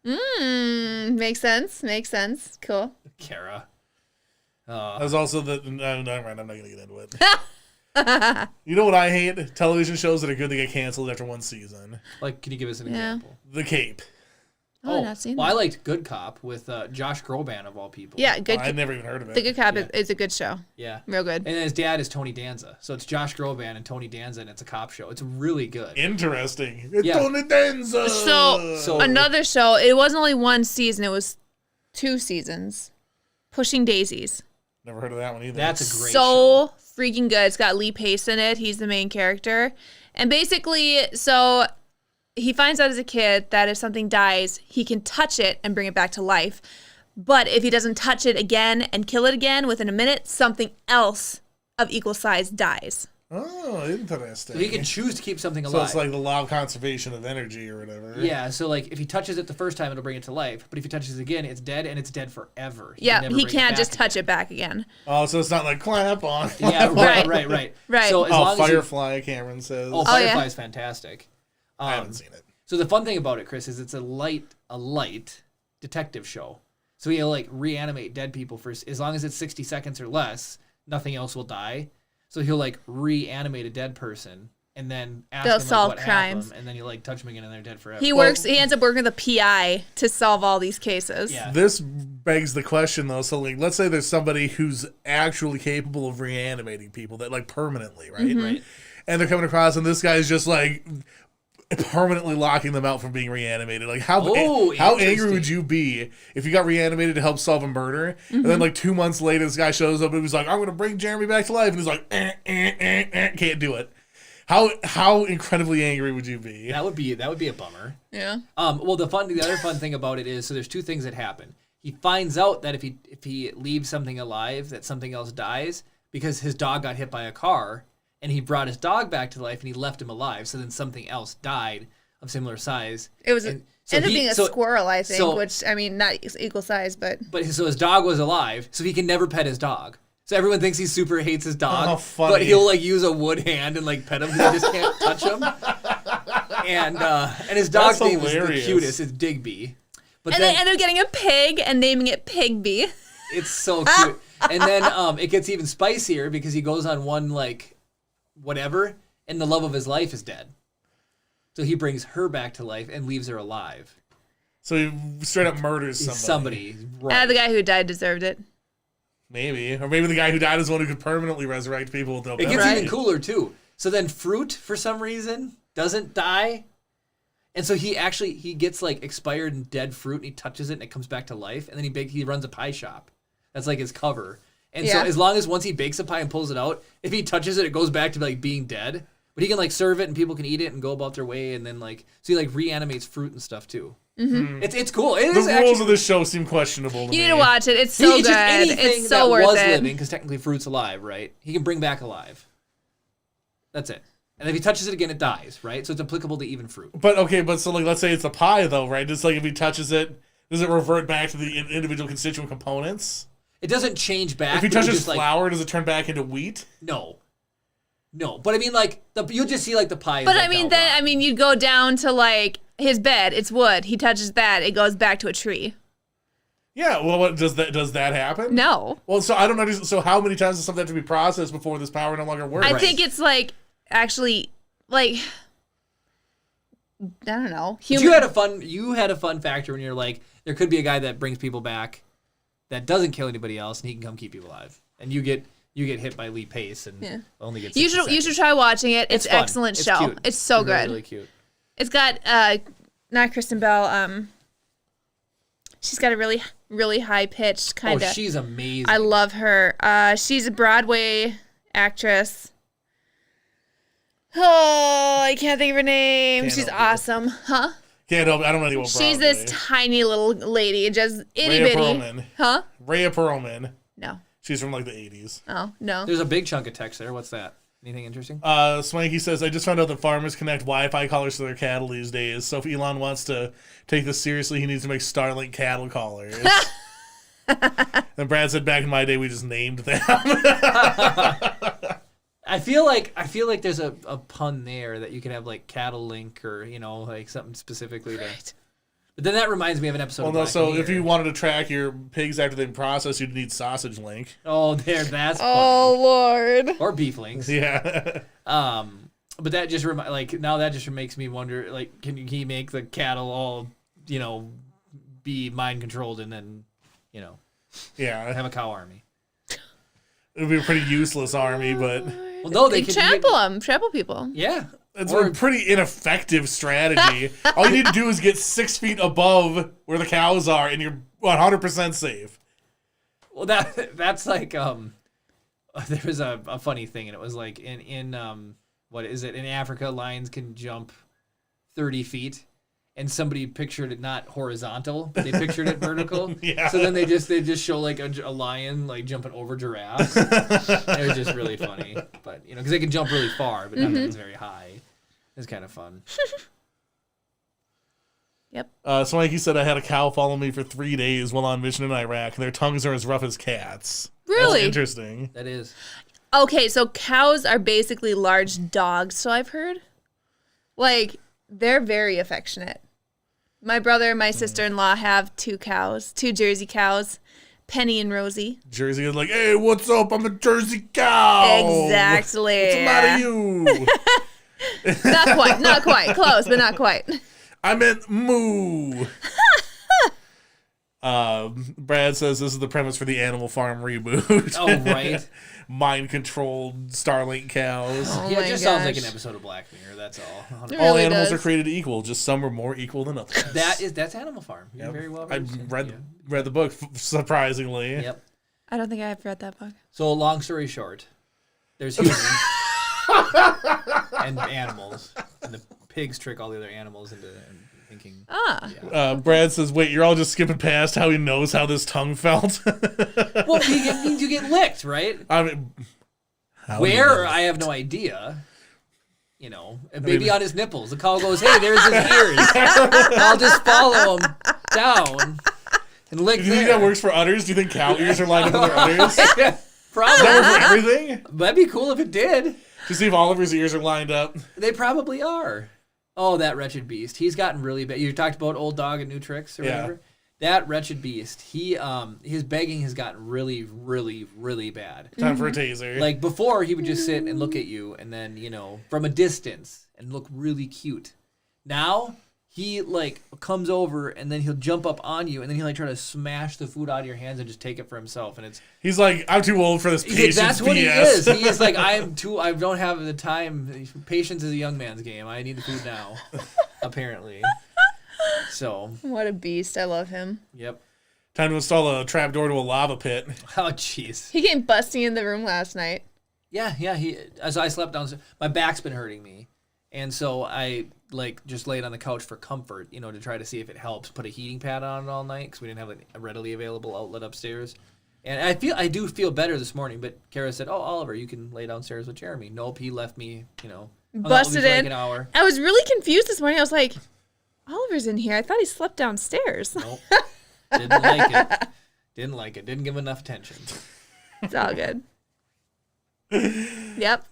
Makes sense. Makes sense. Cool. Kara. That was also the... No, never mind. I'm not going to get into it. You know what I hate? Television shows that are good that get canceled after one season. Like, can you give us an example? The Cape. Oh, I've not seen well, that. I liked Good Cop with Josh Groban, of all people. Yeah, good. I'd never even heard of it. The Good Cop Yeah. is a good show. Yeah. Real good. And his dad is Tony Danza. So it's Josh Groban and Tony Danza, and it's a cop show. It's really good. Interesting. It's Yeah. Tony Danza. So another show. It wasn't only one season. It was 2 seasons. Pushing Daisies. Never heard of that one either. That's a great show. So freaking good. It's got Lee Pace in it. He's the main character. And basically, so he finds out as a kid that if something dies, he can touch it and bring it back to life. But if he doesn't touch it again and kill it again within a minute, something else of equal size dies. Oh, interesting. So he can choose to keep something So alive. it's like the law of conservation of energy or whatever. Yeah, so like if he touches it the first time, it'll bring it to life. But if he touches it again, it's dead, and it's dead forever. Yeah, never he bring it can't back just touch again. it back again. Oh, so it's not like clap on. Yeah, Right. right. So as Oh, long as you, Firefly, Cameron says. oh, Oh, yeah. Firefly is fantastic. I haven't seen it. So the fun thing about it, Chris, is it's a light detective show. So he'll like reanimate dead people for as long as it's 60 seconds or less. Nothing else will die. So he'll like reanimate a dead person and then ask They'll them solve like, what crimes. happened, and then you like touch them again and they're dead forever. He ends up working with a PI to solve all these cases. Yeah. This begs the question, though. So, like, let's say there's somebody who's actually capable of reanimating people, that like permanently, right? Mm-hmm. Right. And they're coming across, and this guy's just like permanently locking them out from being reanimated. Like, how angry interesting. would you be if you got reanimated to help solve a murder, and then like 2 months later, this guy shows up and he's like, "I'm going to bring Jeremy back to life," and he's like, can't do it. How incredibly angry would you be? That would be a bummer. Yeah. Well, the other fun thing about it is, so there's 2 things that happen. He finds out that if he leaves something alive, that something else dies because his dog got hit by a car, and he brought his dog back to life and he left him alive. So then something else died of similar size. It was And ended up being a squirrel, I think, so- which I mean not equal size, but so his dog was alive, so he can never pet his dog. So everyone thinks he super hates his dog, Oh, funny. but he'll like use a wood hand and like pet him because he just can't touch him. And his dog's That's name is the hilarious. cutest. It's Digby. But and then they end up getting a pig and naming it Pigby. it's so cute. And then it gets even spicier because he goes on one like whatever, and the love of his life is dead. So he brings her back to life and leaves her alive. So he straight up murders somebody. Right. The guy who died deserved it. Maybe. Or maybe the guy who died is one who could permanently resurrect people with no It gets penalty. even cooler too. So then fruit, for some reason, doesn't die. And so he gets like expired and dead fruit, and he touches it and it comes back to life. And then he runs a pie shop. That's like his cover. And so Yeah. as long as once he bakes a pie and pulls it out, if he touches it, it goes back to like being dead. But he can like serve it and people can eat it and go about their way. And then like, so he like reanimates fruit and stuff too. Mm-hmm. It's cool. It The is rules actually, of this show seem questionable to me. You need to watch it. It's so it's good. just anything It's so that worth was it. living, because technically fruit's alive, right? He can bring back alive. That's it. And if he touches it again, it dies, right? So it's applicable to even fruit. But so like let's say it's a pie though, right? It's like if he touches it, does it revert back to the individual constituent components? It doesn't change back. If he but it touches just, like, flour, does it turn back into wheat? No. But I mean, like you'll just see like the pie. is, But like, I mean, down then rotten. I mean, you'd go down to like his bed. It's wood. He touches that. It goes back to a tree. Yeah. Well, what does that happen? No, Well, so I don't understand. So how many times does something have to be processed before this power no longer works? I think it's like actually like I don't know. But you had a fun factor when you're like, there could be a guy that brings people back that doesn't kill anybody else, and he can come keep you alive, and you get hit by Lee Pace and only get 60 You should seconds. try watching it. It's fun. excellent It's show. cute. It's so really, good. really cute. It's got not Kristen Bell. She's got a really, really high pitched kind of. Oh, she's amazing. I love her. She's a Broadway actress. Oh, I can't think of her name. Can't She's help you. awesome. Huh? Can't help. I don't know anyone. She's this tiny little lady, just itty Rhea bitty. Perlman. Huh? Rhea Perlman. No. She's from like the 80s. Oh, no. There's a big chunk of text there. What's that? Anything interesting? Swanky says, I just found out that farmers connect Wi-Fi collars to their cattle these days. So if Elon wants to take this seriously, he needs to make Starlink cattle collars. And Brad said, back in my day, we just named them. I feel like there's a pun there that you can have like cattle link or like something specifically to. Right. But then that reminds me of an episode. Of Black so Mirror. if you wanted to track your pigs after they've processed, you'd need sausage link. Oh, that's fun. Oh, Lord. Or beef links. Yeah. But that just now that just makes me wonder, like, can he make the cattle all, be mind controlled and then, Yeah. have a cow army? It would be a pretty useless army, but Well, no, they can Trample people. Yeah. it's a pretty ineffective strategy. All you need to do is get 6 feet above where the cows are, and you're 100% safe. Well, that's like there was a funny thing, and it was like in what is it, in Africa, lions can jump 30 feet, and somebody pictured it not horizontal, but they pictured it vertical. Yeah. So then they just show like a lion like jumping over giraffes. It was just really funny, but because they can jump really far, but not that it's very high. It's kind of fun. Yep. So like he said, I had a cow follow me for 3 days while on mission in Iraq, and their tongues are as rough as cats. Really? That's interesting. That is. Okay, so cows are basically large dogs, so I've heard. Like, they're very affectionate. My brother and my sister-in-law have 2 cows, 2 Jersey cows, Penny and Rosie. Jersey is like, hey, what's up? I'm a Jersey cow. Exactly. What's the matter you? Not quite. Close, but not quite. I meant moo. Brad says this is the premise for the Animal Farm reboot. Oh, right. Mind-controlled Starlink cows. Oh Yeah, my it just sounds like gosh. an episode of Black Mirror. That's all. It All really animals does. are created equal, just some are more equal than others. That's Animal Farm. You're Yep. very well. I versed. read the book, surprisingly. Yep. I don't think I've read that book. So long story short, there's humans and animals, and the pigs trick all the other animals into thinking. Brad says, wait, you're all just skipping past how he knows how this tongue felt? Well, it means you get licked, right? I mean, how Where, I have no idea. And maybe on his nipples. The cow goes, hey, there's his ears. I'll just follow him down and lick Do you think that works for udders? Do you think cow ears are lined up with their udders? Does that Probably. work for everything? That'd be cool if it did. To see if Oliver's ears are lined up. They probably are. Oh, that wretched beast. He's gotten really bad. You talked about old dog and new tricks or whatever. That wretched beast. His begging has gotten really, really, really bad. Time for a taser. Like before, he would just sit and look at you, and then from a distance, and look really cute. Now he comes over, and then he'll jump up on you, and then he'll try to smash the food out of your hands and just take it for himself. And He's like, I'm too old for this patience that's what he BS. is. He is like, I don't have the time. Patience is a young man's game. I need the food now, apparently. So. What a beast. I love him. Yep. Time to install a trapdoor to a lava pit. Oh, jeez. He came busting in the room last night. Yeah. As I slept downstairs, my back's been hurting me, and so I just laid on the couch for comfort, to try to see if it helps. Put a heating pad on it all night because we didn't have a readily available outlet upstairs. And I do feel better this morning. But Kara said, "Oh, Oliver, you can lay downstairs with Jeremy." Nope, he left me. Busted for in. an hour. I was really confused this morning. I was like, Oliver's in here. I thought he slept downstairs. Nope. Didn't like it. Didn't like it. Didn't give him enough attention. It's all good. Yep.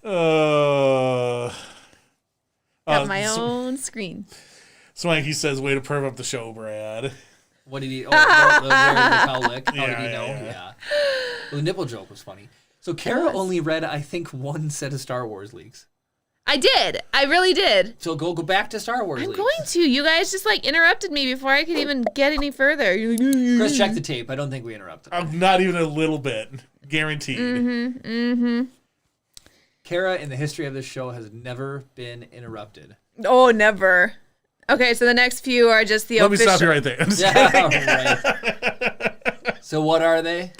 Got my own screen. Swanky says, way to perv up the show, Brad. What did he? Oh, the cow lick. How did he know? Yeah. Yeah. Well, the nipple joke was funny. So Kara only read, I think, one set of Star Wars leaks. I did. I really did. So go back to Star Wars I'm leaks. going to. You guys just interrupted me before I could even get any further. Chris, check the tape. I don't think we interrupted. Not even a little bit. Guaranteed. Kara, in the history of this show, has never been interrupted. Oh, never. Okay, so the next few are just the Let me official. stop you right there. I'm just Yeah, right. So what are they?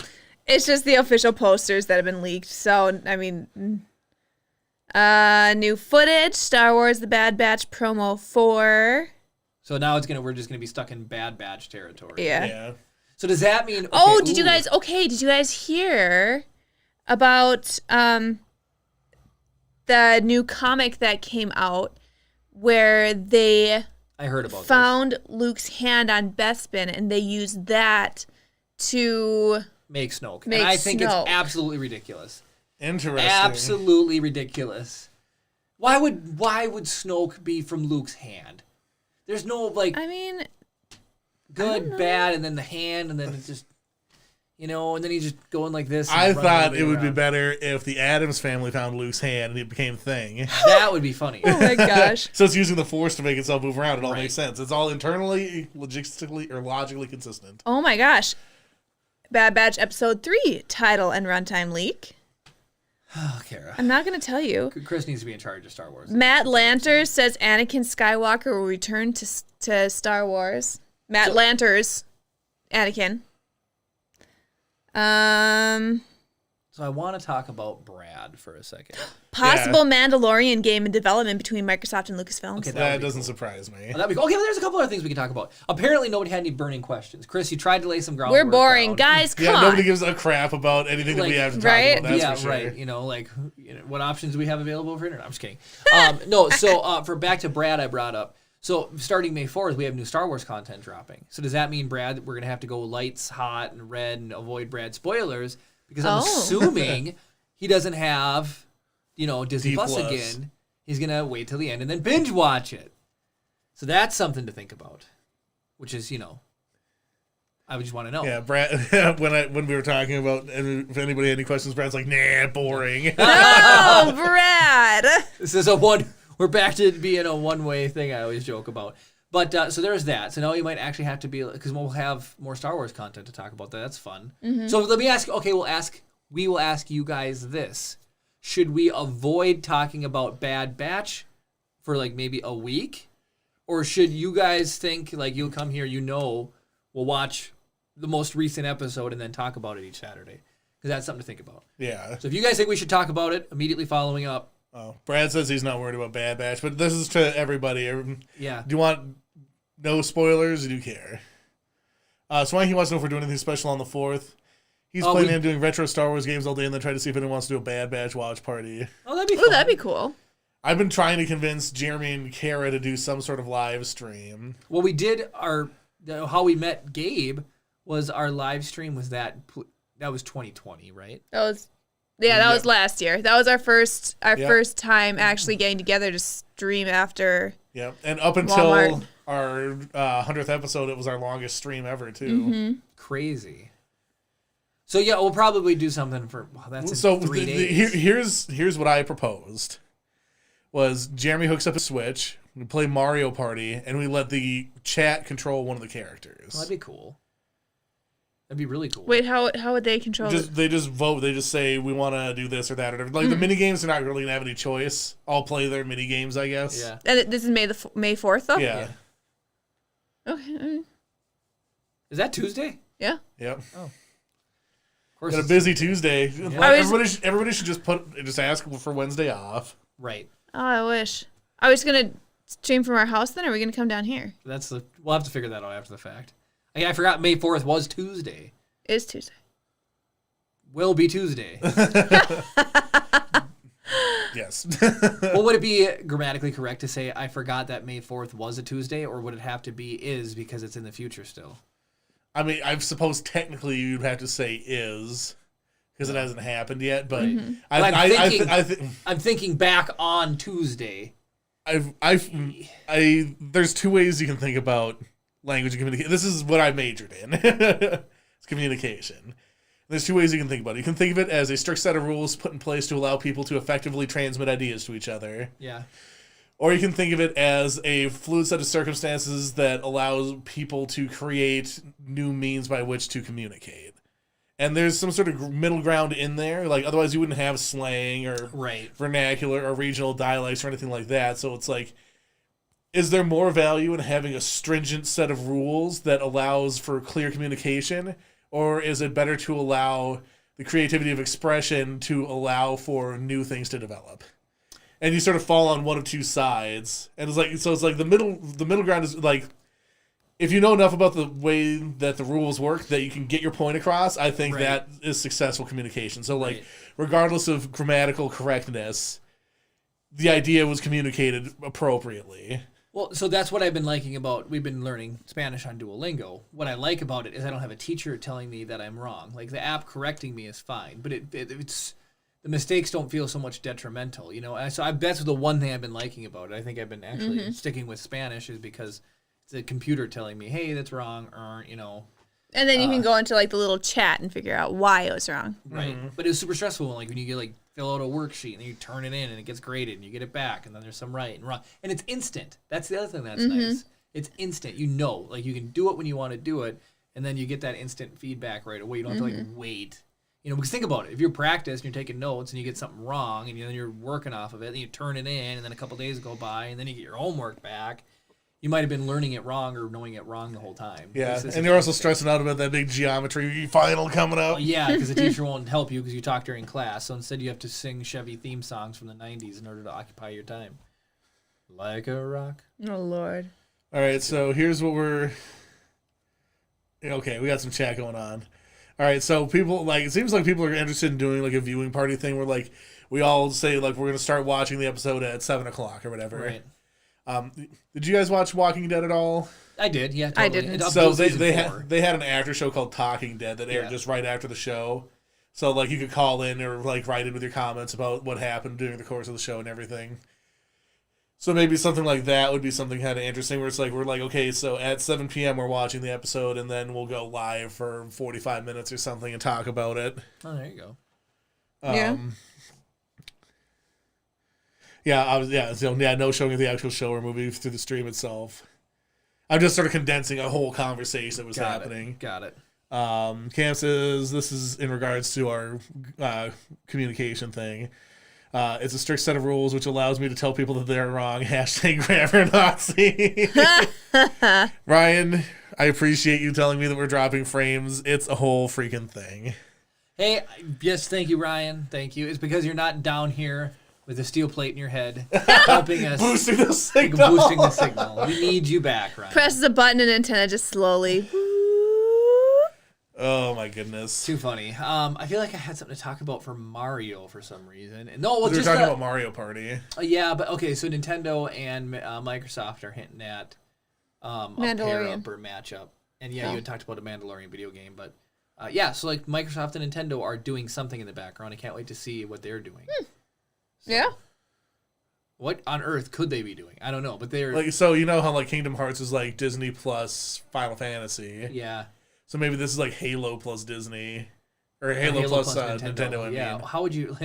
It's just the official posters that have been leaked. So, I mean, new footage, Star Wars The Bad Batch promo 4. So now we're just gonna be stuck in Bad Batch territory. Yeah. Yeah. So does that mean? Okay, Oh, did you ooh. guys hear about the new comic that came out where they I heard about found Luke's hand on Bespin and they used that to this. Make Snoke. Make And I think Snoke. it's absolutely ridiculous. Interesting. Absolutely ridiculous. Why would Snoke be from Luke's hand? There's no like I mean, good, bad, and then the hand, and then it's just and then he's just going like this. and I running thought everybody it would be around. better if the Addams family found Luke's hand and it became thing. That would be funny. oh my gosh. So it's using the Force to make itself move around. It all Right. makes sense. It's all internally, logistically, or logically consistent. Oh my gosh. Bad Batch Episode 3 title and runtime leak. Oh, Kara. I'm not going to tell you. Chris needs to be in charge of Star Wars. Matt Lanter says Anakin Skywalker will return to Star Wars. Matt Lanter's Anakin. So I want to talk about Brad for a second. Possible Mandalorian game in development between Microsoft and Lucasfilms. Okay, That would be doesn't cool. surprise me. Oh, that'd be cool. Okay, well, there's a couple other things we can talk about. Apparently, nobody had any burning questions. Chris, you tried to lay some groundwork. We're boring. down. Guys, come Yeah, on. nobody gives a crap about anything that we have to talk right? about. That's Yeah, for sure. right. What options do we have available for internet? I'm just kidding. No, so for back to Brad, I brought up. So starting May 4th, we have new Star Wars content dropping. So does that mean, Brad, that we're going to have to go lights, hot, and red and avoid Brad spoilers? Because I'm assuming he doesn't have, Disney D+. Plus again. He's going to wait till the end and then binge watch it. So that's something to think about, which is, I would just want to know. Yeah, Brad. When we were talking about, and if anybody had any questions, Brad's like, "Nah, boring." Oh, Brad. This is we're back to being a one-way thing I always joke about. But so there's that. So now you might actually have to be, because we'll have more Star Wars content to talk about. That's fun. So let me ask, we will ask you guys this. Should we avoid talking about Bad Batch for like maybe a week? Or should you guys think like you'll come here, we'll watch the most recent episode and then talk about it each Saturday? Because that's something to think about. Yeah. So if you guys think we should talk about it immediately following up, Oh, Brad says he's not worried about Bad Batch, but this is to everybody. yeah. Do you want no spoilers? Or do you care? Swanky wants to know if we're doing anything special on the 4th. He's planning on doing retro Star Wars games all day and then try to see if anyone wants to do a Bad Batch watch party. Oh, that'd be Ooh, fun. that'd be cool. I've been trying to convince Jeremy and Kara to do some sort of live stream. Well, we did how we met Gabe was our live stream was that was 2020, right? That was last year. That was our first time actually getting together to stream after. Yeah, and up until Walmart. our 100th episode, it was our longest stream ever, too. Mm-hmm. Crazy. So yeah, we'll probably do something for that's in 3 days. Here's what I proposed. Was Jeremy hooks up a Switch, we play Mario Party, and we let the chat control one of the characters. That'd be cool. That'd be really cool. Wait, how would they control it? They just vote. They just say we want to do this or that or whatever. Like the mini games are not really gonna have any choice. I'll play their mini games, I guess. Yeah. And this is May 4th, though? Yeah. Okay. Is that Tuesday? Yeah. Yep. Of course. Got a it's busy Tuesday. Like, I was- everybody should just ask for Wednesday off. Right. Oh, I wish. I was going to stream from our house then, or are we going to come down here? We'll have to figure that out after the fact. I forgot May 4th was Tuesday. It is Tuesday. Will be Tuesday. Yes. Well, would it be grammatically correct to say I forgot that May 4th was a Tuesday, or would it have to be is because it's in the future still? I mean, I suppose technically you'd have to say is because it hasn't happened yet, but I'm thinking back on Tuesday. There's two ways you can think about language and communication. This is what I majored in. It's communication. There's two ways you can think about it. You can think of it as a strict set of rules put in place to allow people to effectively transmit ideas to each other. Yeah. Or you can think of it as a fluid set of circumstances that allows people to create new means by which to communicate. And there's some sort of middle ground in there. Like, otherwise you wouldn't have slang or Right. vernacular or regional dialects or anything like that. So it's like, is there more value in having a stringent set of rules that allows for clear communication, or is it better to allow the creativity of expression to allow for new things to develop? And you sort of fall on one of two sides, and it's like the middle ground is like, if you know enough about the way that the rules work that you can get your point across, I think that is successful communication. So like, regardless of grammatical correctness, the idea was communicated appropriately. Well, so that's what I've been liking about, we've been learning Spanish on Duolingo. What I like about it is I don't have a teacher telling me that I'm wrong. Like, the app correcting me is fine, but it's the mistakes don't feel so much detrimental, you know? And so that's the one thing I've been liking about it. I think I've been actually sticking with Spanish is because it's a computer telling me, hey, that's wrong, or, you know. And then you can go into like the little chat and figure out why it was wrong. Right. But it was super stressful when, like, when you get like fill out a worksheet and then you turn it in and it gets graded and you get it back and then there's some right and wrong. And it's instant. That's the other thing that's nice. It's instant. You know, like you can do it when you want to do it and then you get that instant feedback right away. You don't have to like wait. You know, because think about it. If you're practiced and you're taking notes and you get something wrong and then you're working off of it, then you turn it in and then a couple days go by and then you get your homework back. You might have been learning it wrong or knowing it wrong the whole time. Yeah, and you're also stressing out about that big geometry final coming up. Well, yeah, because the teacher won't help you because you talk during class. So instead you have to sing Chevy theme songs from the 90s in order to occupy your time. Like a rock. Oh, Lord. All right, so here's what we're... Okay, we got some chat going on. All right, so people, like, it seems like people are interested in doing, like, a viewing party thing where, like, we all say, like, we're going to start watching the episode at 7 o'clock or whatever. Right. Did you guys watch Walking Dead at all? I did, yeah. Totally. I didn't. So they had an after show called Talking Dead that aired just right after the show. So like you could call in or like write in with your comments about what happened during the course of the show and everything. So maybe something like that would be something kind of interesting where it's like we're like, okay, so at 7 p.m. we're watching the episode and then we'll go live for 45 minutes or something and talk about it. Oh, there you go. No showing of the actual show or movie through the stream itself. I'm just sort of condensing a whole conversation that was happening. Got it. Cam says this is in regards to our communication thing. It's a strict set of rules which allows me to tell people that they're wrong. # grammar Nazi. Ryan, I appreciate you telling me that we're dropping frames. It's a whole freaking thing. Hey, yes, thank you, Ryan. Thank you. It's because you're not down here with a steel plate in your head, helping us. Boosting the signal. Boosting the signal. We need you back, Ryan. Presses a button and antenna just slowly. Oh my goodness. Too funny. I feel like I had something to talk about for Mario for some reason. No, we were talking about Mario Party. Yeah, but okay, so Nintendo and Microsoft are hinting at a pair-up or matchup. And yeah, you had talked about a Mandalorian video game, but so like Microsoft and Nintendo are doing something in the background. I can't wait to see what they're doing. So, yeah. What on earth could they be doing? I don't know, but they're like, so you know how like Kingdom Hearts is like Disney plus Final Fantasy. Yeah. So maybe this is like Halo plus Disney, or Halo plus Nintendo. I mean, how would you?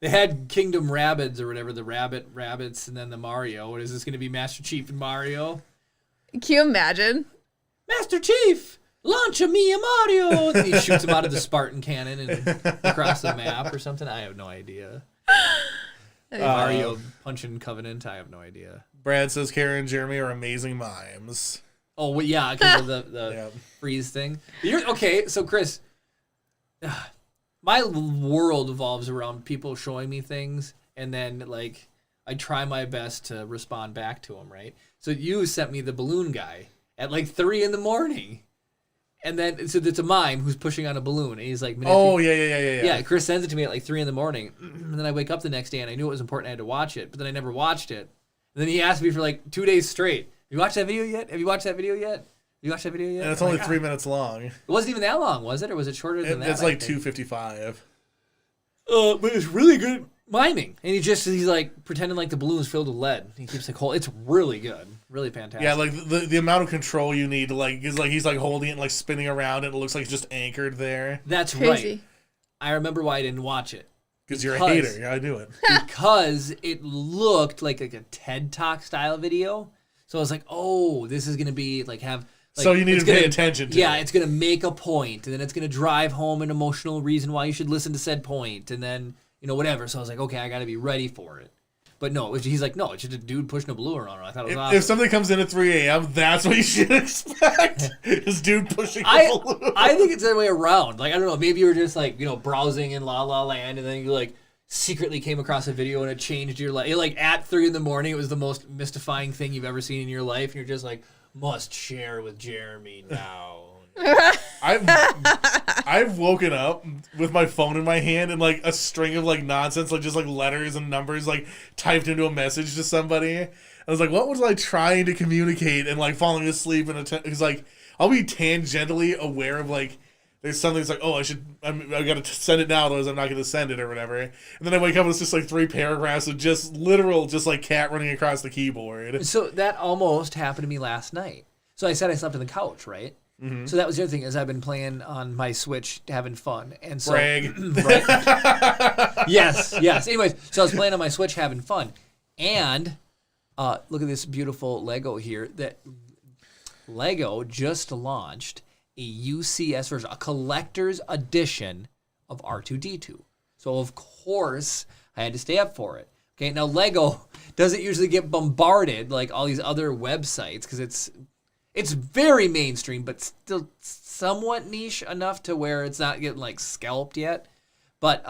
They had Kingdom Rabbids or whatever, the rabbits, and then the Mario. What is this going to be? Master Chief and Mario? Can you imagine? Master Chief, launch a me a Mario! And he shoots him out of the Spartan cannon and across the map or something. I have no idea. Mario punching Covenant. I have no idea. Brad says Karen and Jeremy are amazing mimes. Oh, well, yeah, because of the freeze thing. Okay, so Chris, my world evolves around people showing me things, and then like I try my best to respond back to them, right? So you sent me the balloon guy at like 3 a.m. And then, so it's a mime who's pushing on a balloon, and he's like, oh, yeah. Yeah, Chris sends it to me at like 3 a.m. And then I wake up the next day, and I knew it was important. I had to watch it, but then I never watched it. And then he asked me for like 2 days straight, have you watched that video yet? And it's only 3 minutes long. It wasn't even that long, was it? Or was it shorter than that? It's like 2:55. But it's really good miming. And he's like pretending like the balloon's filled with lead. He keeps like it's really good. Really fantastic. Yeah, like the amount of control you need to like is like he's like holding it and like spinning around and it looks like it's just anchored there. That's crazy. Right. I remember why I didn't watch it. Because you're a hater. Yeah, I do it. Because it looked like a TED Talk style video. So I was like, oh, this is going to be like have... Like, so you need to pay attention to it. Yeah, it's going to make a point, and then it's going to drive home an emotional reason why you should listen to said point, and then, whatever. So I was like, okay, I got to be ready for it. But no, he's like, no, it's just a dude pushing a balloon around. I thought it was awesome. If somebody comes in at 3 a.m., that's what you should expect. This dude pushing a balloon. I think it's the other way around. Like, I don't know, maybe you were just like, browsing in La La Land, and then you like secretly came across a video and it changed your life. Like at 3 a.m, it was the most mystifying thing you've ever seen in your life, and you're just like, must share with Jeremy now. I've woken up with my phone in my hand and like a string of like nonsense, like just like letters and numbers like typed into a message to somebody. I was like, what was I trying to communicate? And like falling asleep and it's like I'll be tangentially aware of like there's something that's like, oh, I got to send it now, otherwise I'm not going to send it or whatever. And then I wake up and it's just like 3 paragraphs of just literal, just like cat running across the keyboard. So that almost happened to me last night. So I said I slept on the couch, right? Mm-hmm. So that was the other thing, is I've been playing on my Switch, having fun. And so, brag. Right? Yes. Anyways, so I was playing on my Switch, having fun. And look at this beautiful Lego here. That Lego just launched a UCS version, a collector's edition of R2-D2. So, of course, I had to stay up for it. Okay, now Lego doesn't usually get bombarded like all these other websites because it's very mainstream, but still somewhat niche enough to where it's not getting like scalped yet. But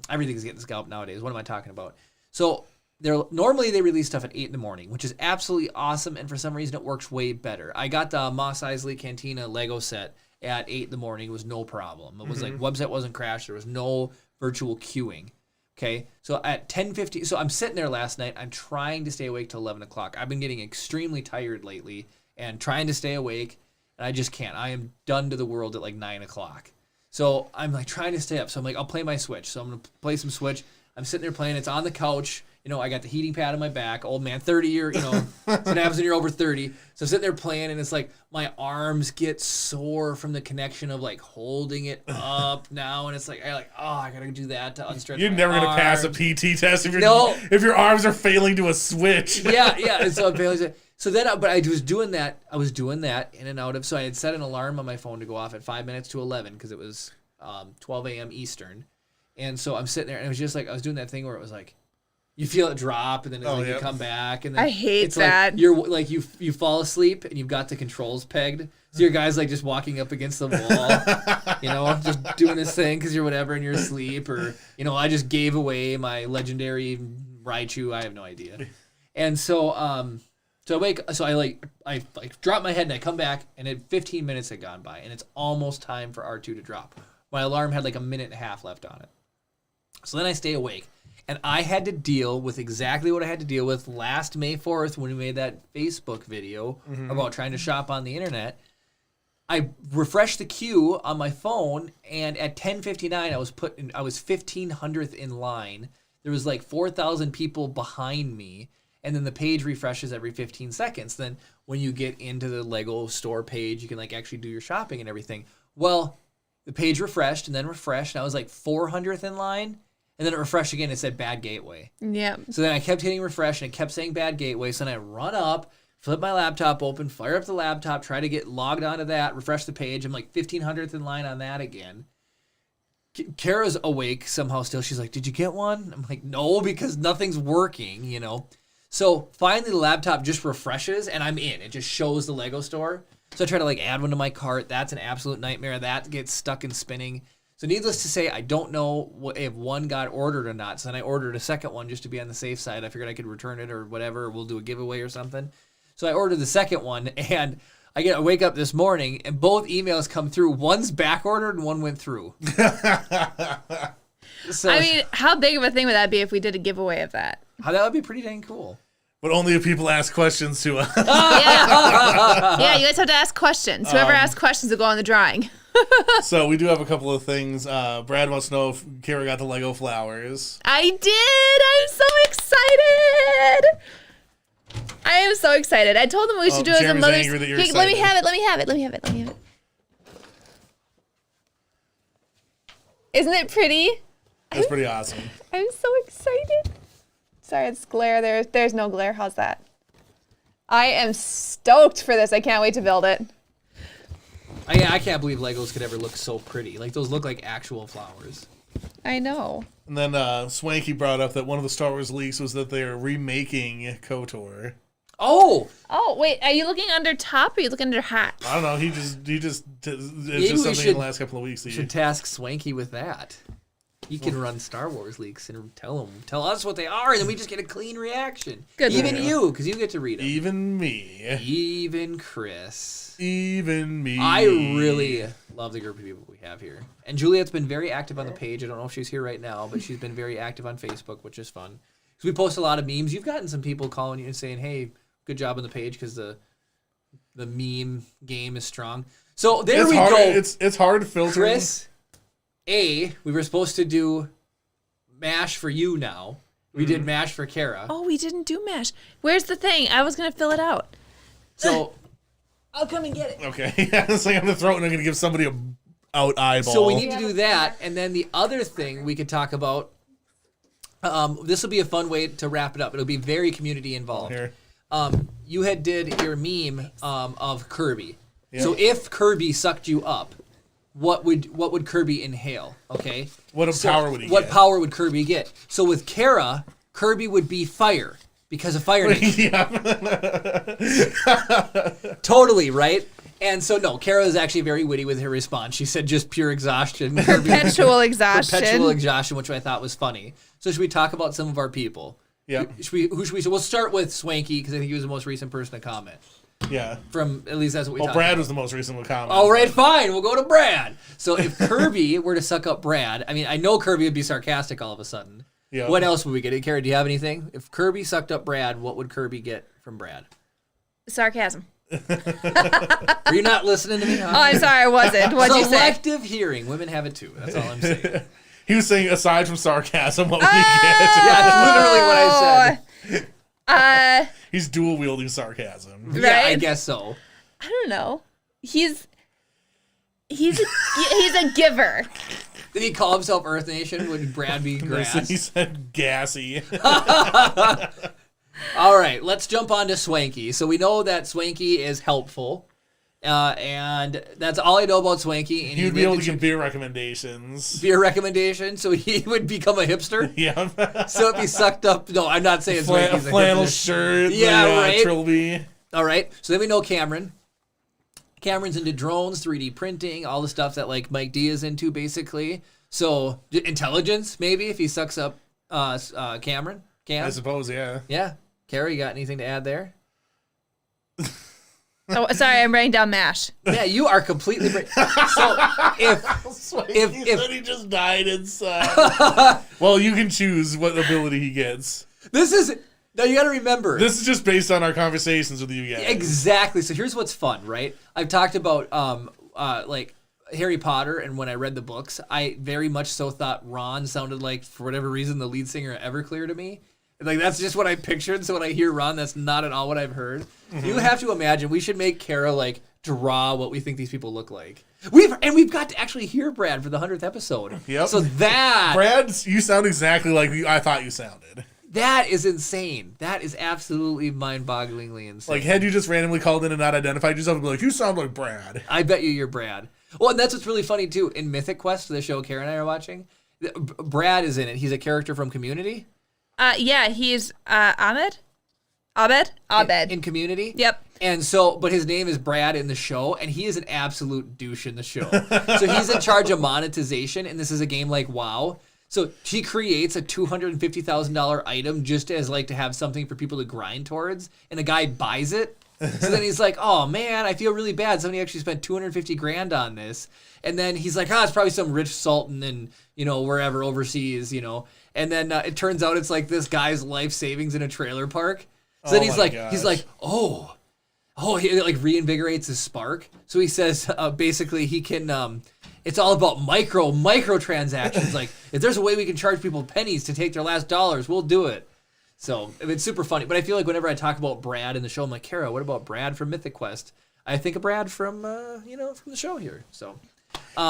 everything's getting scalped nowadays. What am I talking about? So normally they release stuff at 8 a.m, which is absolutely awesome, and for some reason it works way better. I got the Mos Eisley Cantina Lego set at 8 a.m. It was no problem. It was like website wasn't crashed. There was no virtual queuing. Okay, so at 10:50, so I'm sitting there last night. I'm trying to stay awake till 11 o'clock. I've been getting extremely tired lately and trying to stay awake, and I just can't. I am done to the world at like 9 o'clock. So I'm like trying to stay up. So I'm like, I'll play my Switch. So I'm going to play some Switch. I'm sitting there playing. It's on the couch. I got the heating pad on my back. Old man, 30-year, it's what happens when you're over 30. So I'm sitting there playing, and it's like my arms get sore from the connection of like holding it up now. And it's like, I got to do that to unstretch You're my never going to pass a PT test if your arms are failing to a switch. Yeah. And so I'm failing. So then, but I was doing that. I was doing that in and out of. So I had set an alarm on my phone to go off at 5 minutes to 11 because it was 12 a.m. Eastern. And so I'm sitting there, and it was just like I was doing that thing where it was like, you feel it drop, and then you come back, and then I hate it's that. Like you're like you fall asleep, and you've got the controls pegged, so your guy's like just walking up against the wall, just doing this thing because you're whatever, and you're asleep, or I just gave away my legendary Raichu. I have no idea, and so so I wake, so I drop my head and I come back, and 15 minutes had gone by, and it's almost time for R2 to drop. My alarm had like a minute and a half left on it, so then I stay awake. And I had to deal with exactly what I had to deal with last May 4th when we made that Facebook video about trying to shop on the internet. I refreshed the queue on my phone, and at 10:59, I was 1,500th in line. There was like 4,000 people behind me, and then the page refreshes every 15 seconds. Then when you get into the Lego store page, you can like actually do your shopping and everything. Well, the page refreshed and then refreshed, and I was like 400th in line. And then it refreshed again. It said bad gateway. Yeah. So then I kept hitting refresh, and it kept saying bad gateway. So then I run up, flip my laptop open, fire up the laptop, try to get logged onto that, refresh the page. I'm like 1,500th in line on that again. Kara's awake somehow still. She's like, did you get one? I'm like, no, because nothing's working, So finally the laptop just refreshes, and I'm in. It just shows the Lego store. So I try to like add one to my cart. That's an absolute nightmare. That gets stuck and spinning. So needless to say, I don't know if one got ordered or not. So then I ordered a second one just to be on the safe side. I figured I could return it or whatever. Or we'll do a giveaway or something. So I ordered the second one, and I wake up this morning, and both emails come through. One's back ordered and one went through. So, I mean, how big of a thing would that be if we did a giveaway of that? That would be pretty dang cool. But only if people ask questions to us. Yeah, you guys have to ask questions. Whoever asks questions will go on the drawing. So we do have a couple of things. Brad wants to know if Kara got the Lego flowers. I did! I'm so excited! I am so excited. I told them we should do it as a Jeremy's Mother's... angry that you're Hey, let me excited. have it. Isn't it pretty? That's pretty awesome. I'm so excited. Sorry, it's glare. There's no glare. How's that? I am stoked for this. I can't wait to build it. I can't believe Legos could ever look so pretty. Like, those look like actual flowers. I know. And then Swanky brought up that one of the Star Wars leaks was that they're remaking KOTOR. Oh, Oh, wait. Are you looking under top or are you looking under hat? I don't know. It's Maybe just we something in the last couple of weeks. we should task Swanky with that. He can run Star Wars leaks and tell us what they are, and then we just get a clean reaction. Good. Even Yeah. you, because you get to read them. Even me. Even Chris. Even me. I really love the group of people we have here. And Juliet's been very active on the page. I don't know if she's here right now, but she's been very active on Facebook, which is fun. Because we post a lot of memes. You've gotten some people calling you and saying, hey, good job on the page because the meme game is strong. So there It's we hard, go. It's hard to filter. Chris, we were supposed to do MASH for you now. We did MASH for Kara. Oh, we didn't do MASH. Where's the thing? I was going to fill it out. So I'll come and get it. Okay. It's like I'm going to throw it and I'm going to give somebody a out eyeball. So we need to do that, and then the other thing we could talk about. This will be a fun way to wrap it up. It'll be very community involved. Here. You had did your meme of Kirby. Yeah. So if Kirby sucked you up, what would Kirby inhale? Okay. What power would he What get? power would Kirby get? So with Kara, Kirby would be fire because of Fire Nation. Totally right. And so no, Kara is actually very witty with her response. She said just pure exhaustion. Perpetual exhaustion. Perpetual exhaustion, which I thought was funny. So should we talk about some of our people? Yeah. Who should we? We'll start with Swanky because I think he was the most recent person to comment. Yeah. From at least that's what we. Well, talked Brad about. was the most recent comment. All right, fine. We'll go to Brad. So if Kirby were to suck up Brad, I mean, I know Kirby would be sarcastic all of a sudden. Yeah. What else would we get? Kara, do you have anything? If Kirby sucked up Brad, what would Kirby get from Brad? Sarcasm. Are you not listening to me? Huh? Oh, I'm sorry, I wasn't. What'd you say? Selective hearing. Women have it too. That's all I'm saying. He was saying, aside from sarcasm, what would he get? Yeah, that's literally what I said. He's dual wielding sarcasm. Yeah, I Right? guess so. I don't know. He's a giver. Did he call himself Earth Nation? Would Brad be grass? He said gassy. All right, let's jump on to Swanky. So we know that Swanky is helpful, and that's all I know about Swanky. And He would be able to give give beer recommendations. beer recommendation, so he would become a hipster. Yeah. So if he sucked up, no, I'm not saying Swanky's a Flannel hipster. shirt. Yeah, the, right. Trilby. All right, so then we know Cameron. Cameron's into drones, 3D printing, all the stuff that like Mike D is into, basically. So intelligence, maybe if he sucks up Cameron. I suppose, yeah. Yeah. Kara, you got anything to add there? Oh, sorry, I'm writing down MASH. Yeah, you are completely so He said he just died inside. Well, you can choose what ability he gets. this is now you got to remember This is just based on our conversations with you guys. exactly. So here's what's fun, right? I've talked about like Harry Potter, and when I read the books, I very much so thought Ron sounded like, for whatever reason, the lead singer of Everclear to me. Like, that's just what I pictured. So when I hear Ron, that's not at all what I've heard. Mm-hmm. You have to imagine, we should make Kara, like, draw what we think these people look like. We've got to actually hear Brad for the 100th episode. Yep. So Brad, you sound exactly like I thought you sounded. that is insane. That is absolutely mind-bogglingly insane. Like, had you just randomly called in and not identified yourself and be like, you sound like Brad. I bet you're Brad. Well, and that's what's really funny, too. In Mythic Quest, the show Kara and I are watching, Brad is in it. He's a character from Community. Yeah, he's Ahmed. Abed. In Community. Yep. And so, but his name is Brad in the show, and he is an absolute douche in the show. So he's in charge of monetization, and this is a game like WoW. So he creates a $250,000 item just as like to have something for people to grind towards, and a guy buys it. So then he's like, "Oh man, I feel really bad. Somebody actually spent 250 grand on this." And then he's like, "Ah, it's probably some rich sultan in wherever overseas, And then it turns out it's like this guy's life savings in a trailer park. So then he's my like, gosh. oh, he like reinvigorates his spark. So he says basically he can. It's all about micro transactions. Like if there's a way we can charge people pennies to take their last dollars, we'll do it. So it's super funny. But I feel like whenever I talk about Brad in the show, I'm like, Kara, what about Brad from Mythic Quest? I think of Brad from from the show here. So.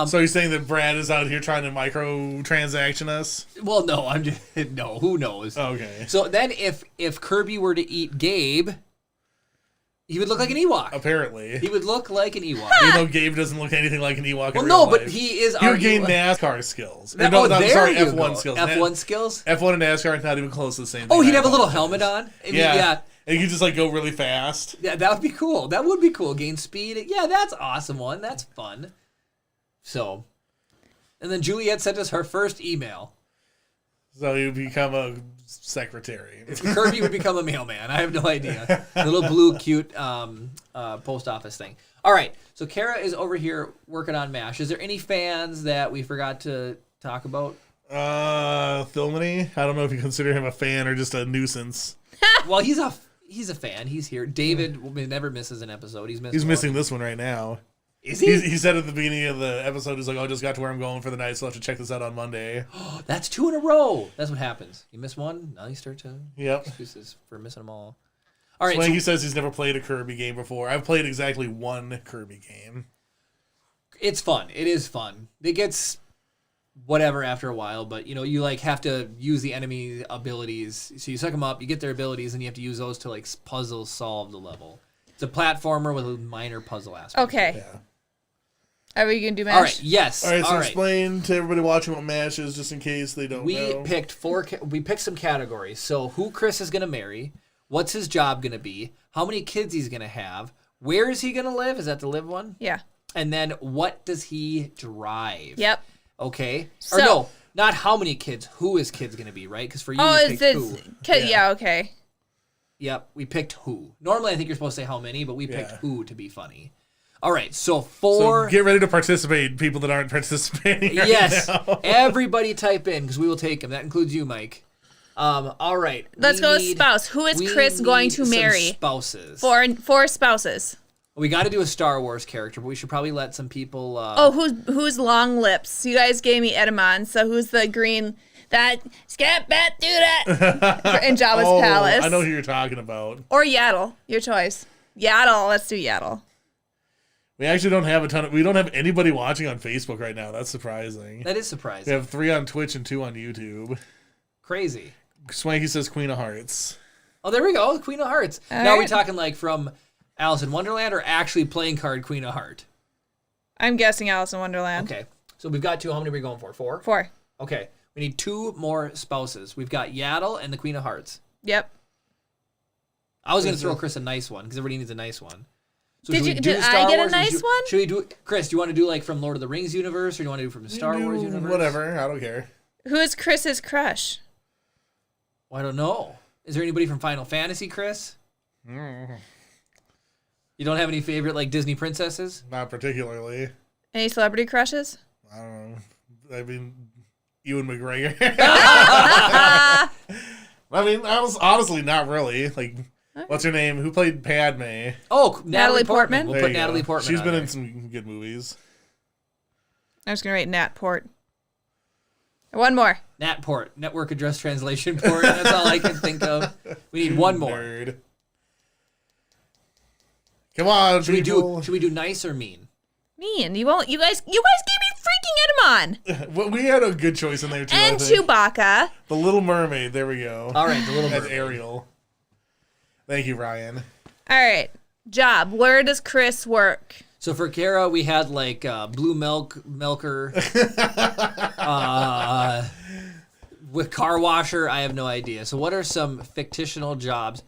So you're saying that Brad is out here trying to microtransaction us? Well, no, I'm just no. Who knows? Okay. So then, if Kirby were to eat Gabe, He would look like an Ewok. Apparently. He would look like an Ewok. Even though Gabe doesn't look anything like an Ewok in real no, life. but he is He our would gain Ewok. NASCAR skills. There you F1 go. skills. F1 skills? F1 and NASCAR are not even close to the same thing. Oh, he'd have a I little apologize. helmet on? I mean, Yeah. And you could just like go really fast. Yeah, that would be cool. That would be cool. Gain speed. Yeah, that's an awesome one. That's fun. So, and then Juliet sent us her first email. So you become a secretary. Kirby would become a mailman. I have no idea. Little blue, cute post office thing. All right. So Kara is over here working on MASH. Is there any fans that we forgot to talk about? Thilmany? I don't know if you consider him a fan or just a nuisance. Well, he's a fan. He's here. David never misses an episode. He's missing this one right now. Is he? He said at the beginning of the episode, he's like, "Oh, I just got to where I'm going for the night, so I'll have to check this out on Monday." That's 2 in a row. That's what happens. You miss one, now you start to excuses for missing them all. All right. So he says he's never played a Kirby game before. I've played exactly one Kirby game. It's fun. It is fun. It gets whatever after a while, but you like have to use the enemy abilities. So you suck them up, you get their abilities, and you have to use those to like puzzle solve the level. It's a platformer with a minor puzzle aspect. Okay. Yeah. Are we going to do MASH? All right. Yes. All right. So explain to everybody watching what MASH is, just in case they don't know. We picked some categories. So who Chris is going to marry, what's his job going to be, how many kids he's going to have, where is he going to live? Is that the live one? Yeah. And then what does he drive? Yep. Okay. So, or no, not how many kids. Who his kid's going to be, right? Because for you, you picked who. Yeah, okay. Yep, we picked who. Normally, I think you're supposed to say how many, but we picked who to be funny. All right, so get ready to participate, people that aren't participating right now. Everybody type in, because we will take them. That includes you, Mike. All right. Let's go with spouse. Who is Chris going to marry? Spouses. Four spouses. We got to do a Star Wars character, but we should probably let some people... who's long lips? You guys gave me Edamon, so who's the green... That scat bat do that in Jabba's palace. I know who you're talking about. Or Yaddle, your choice. Yaddle, let's do Yaddle. We actually don't have we don't have anybody watching on Facebook right now. That's surprising. That is surprising. We have 3 on Twitch and 2 on YouTube. Crazy. Swanky says Queen of Hearts. Oh, there we go. Queen of Hearts. All now, right. are we talking like from Alice in Wonderland or actually playing card Queen of Heart? I'm guessing Alice in Wonderland. Okay. So we've got 2. How many are we going for? 4? 4. Okay. We need 2 more spouses. We've got Yaddle and the Queen of Hearts. Yep. I was going to throw Chris a nice one because everybody needs a nice one. So Did I get a nice one? Should we do Chris? Do you want to do like from Lord of the Rings universe, or do you want to do from the Star Wars universe? Whatever, I don't care. Who is Chris's crush? Well, I don't know. Is there anybody from Final Fantasy, Chris? You don't have any favorite like Disney princesses? Not particularly. Any celebrity crushes? I don't know. I mean, Ewan McGregor. I mean, I was honestly not really like. What's her name? Who played Padme? Oh, Natalie Portman. We'll put Natalie Portman. She's been there. in some good movies. I'm just gonna write Nat Port. One more. Nat Port, Network Address Translation Port. That's all I can think of. We need one more. Nerd. Come on, Should we do nice or mean? Mean. You won't. You guys gave me freaking Edamon. Well, we had a good choice in there too. And I think. Chewbacca. The Little Mermaid. There we go. All right, the Little That's Mermaid. Ariel. Thank you, Ryan. All right. Job. Where does Chris work? So for Kara, we had like blue milker, with car washer. I have no idea. So what are some fictional jobs?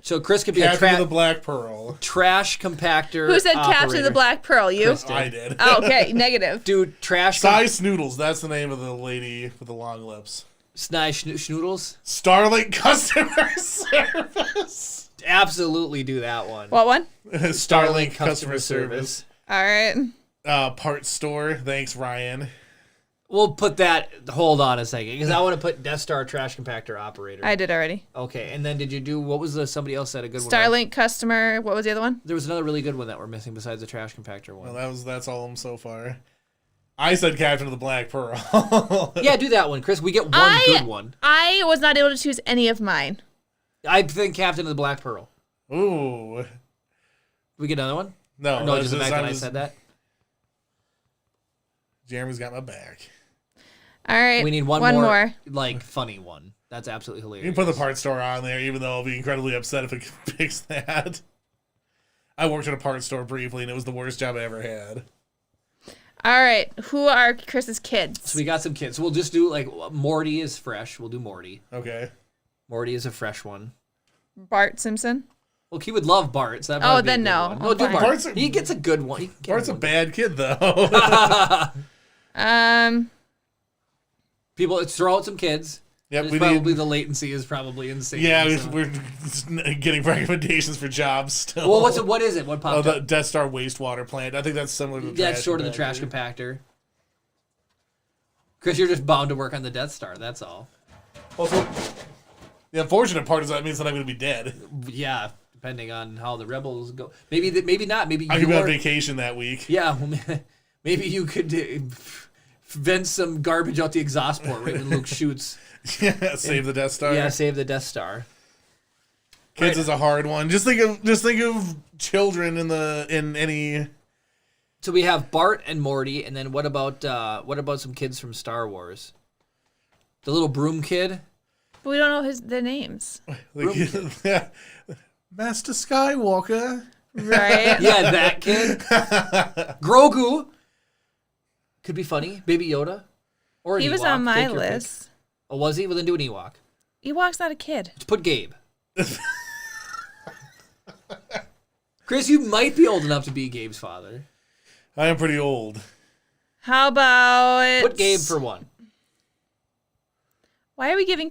So Chris could be Captain of the Black Pearl. trash compactor. Who said operator. Captain of the Black Pearl? You? Chris did. I did. Oh, okay. Negative. Dude, trash. Size Snoodles. That's the name of the lady with the long lips. Schnoodles. Starlink customer service. Absolutely do that one. What one? Starlink customer service. All right. Parts store. Thanks, Ryan. We'll put that. Hold on a second, because I want to put Death Star trash compactor operator. I did already. Okay, and then did you do what was somebody else said a good one? Starlink customer. What was the other one? There was another really good one that we're missing besides the trash compactor one. Well, that's all of them so far. I said Captain of the Black Pearl. Yeah, do that one, Chris. We get one good one. I was not able to choose any of mine. I think Captain of the Black Pearl. Ooh. We get another one? No, Or no, that's just the fact that I just- said that. Jeremy's got my back. All right. We need one more, like, funny one. That's absolutely You hilarious. can put the parts store on there, even though I'll be incredibly upset if it picks that. I worked at a parts store briefly, and it was the worst job I ever had. All right. Who are Chris's kids? So we got some kids. So we'll just do like Morty is fresh. We'll do Morty. Okay. Morty is a fresh one. Bart Simpson. Well, he would love Bart. So that Oh, would be a then good no. one. We'll do Fine. Bart. Bart's a- He gets a good one. Bart's a bad kid, though. People, throw out some kids. Yep, There's we probably need. the latency is probably insane. Yeah, so. we're getting recommendations for jobs still. Well, what is it? What popped Oh, the up? Death Star wastewater plant. I think that's similar to the That's trash sort of the compactor. trash compactor. Chris, you're just bound to work on the Death Star. That's all. Also, the unfortunate part is that means that I'm going to be dead. Yeah, depending on how the rebels go. Maybe not. Maybe I could be on vacation that week. Yeah, well, maybe you could vent some garbage out the exhaust port right when Luke shoots. Yeah, save the Death Star. Yeah, save the Death Star. Kids is a hard one. Just think of children in any. So we have Bart and Morty, and then what about some kids from Star Wars? The little broom kid. But we don't know their names. Yeah. Master Skywalker. Right? Yeah, that kid. Grogu. Could be funny. Baby Yoda. Or an He was Ewok. on my Take your pick. list. Oh, was he? Well, then do an Ewok. Ewok's not a kid. Let's put Gabe. Chris, you might be old enough to be Gabe's father. I am pretty old. How about... Put Gabe for one. Why are we giving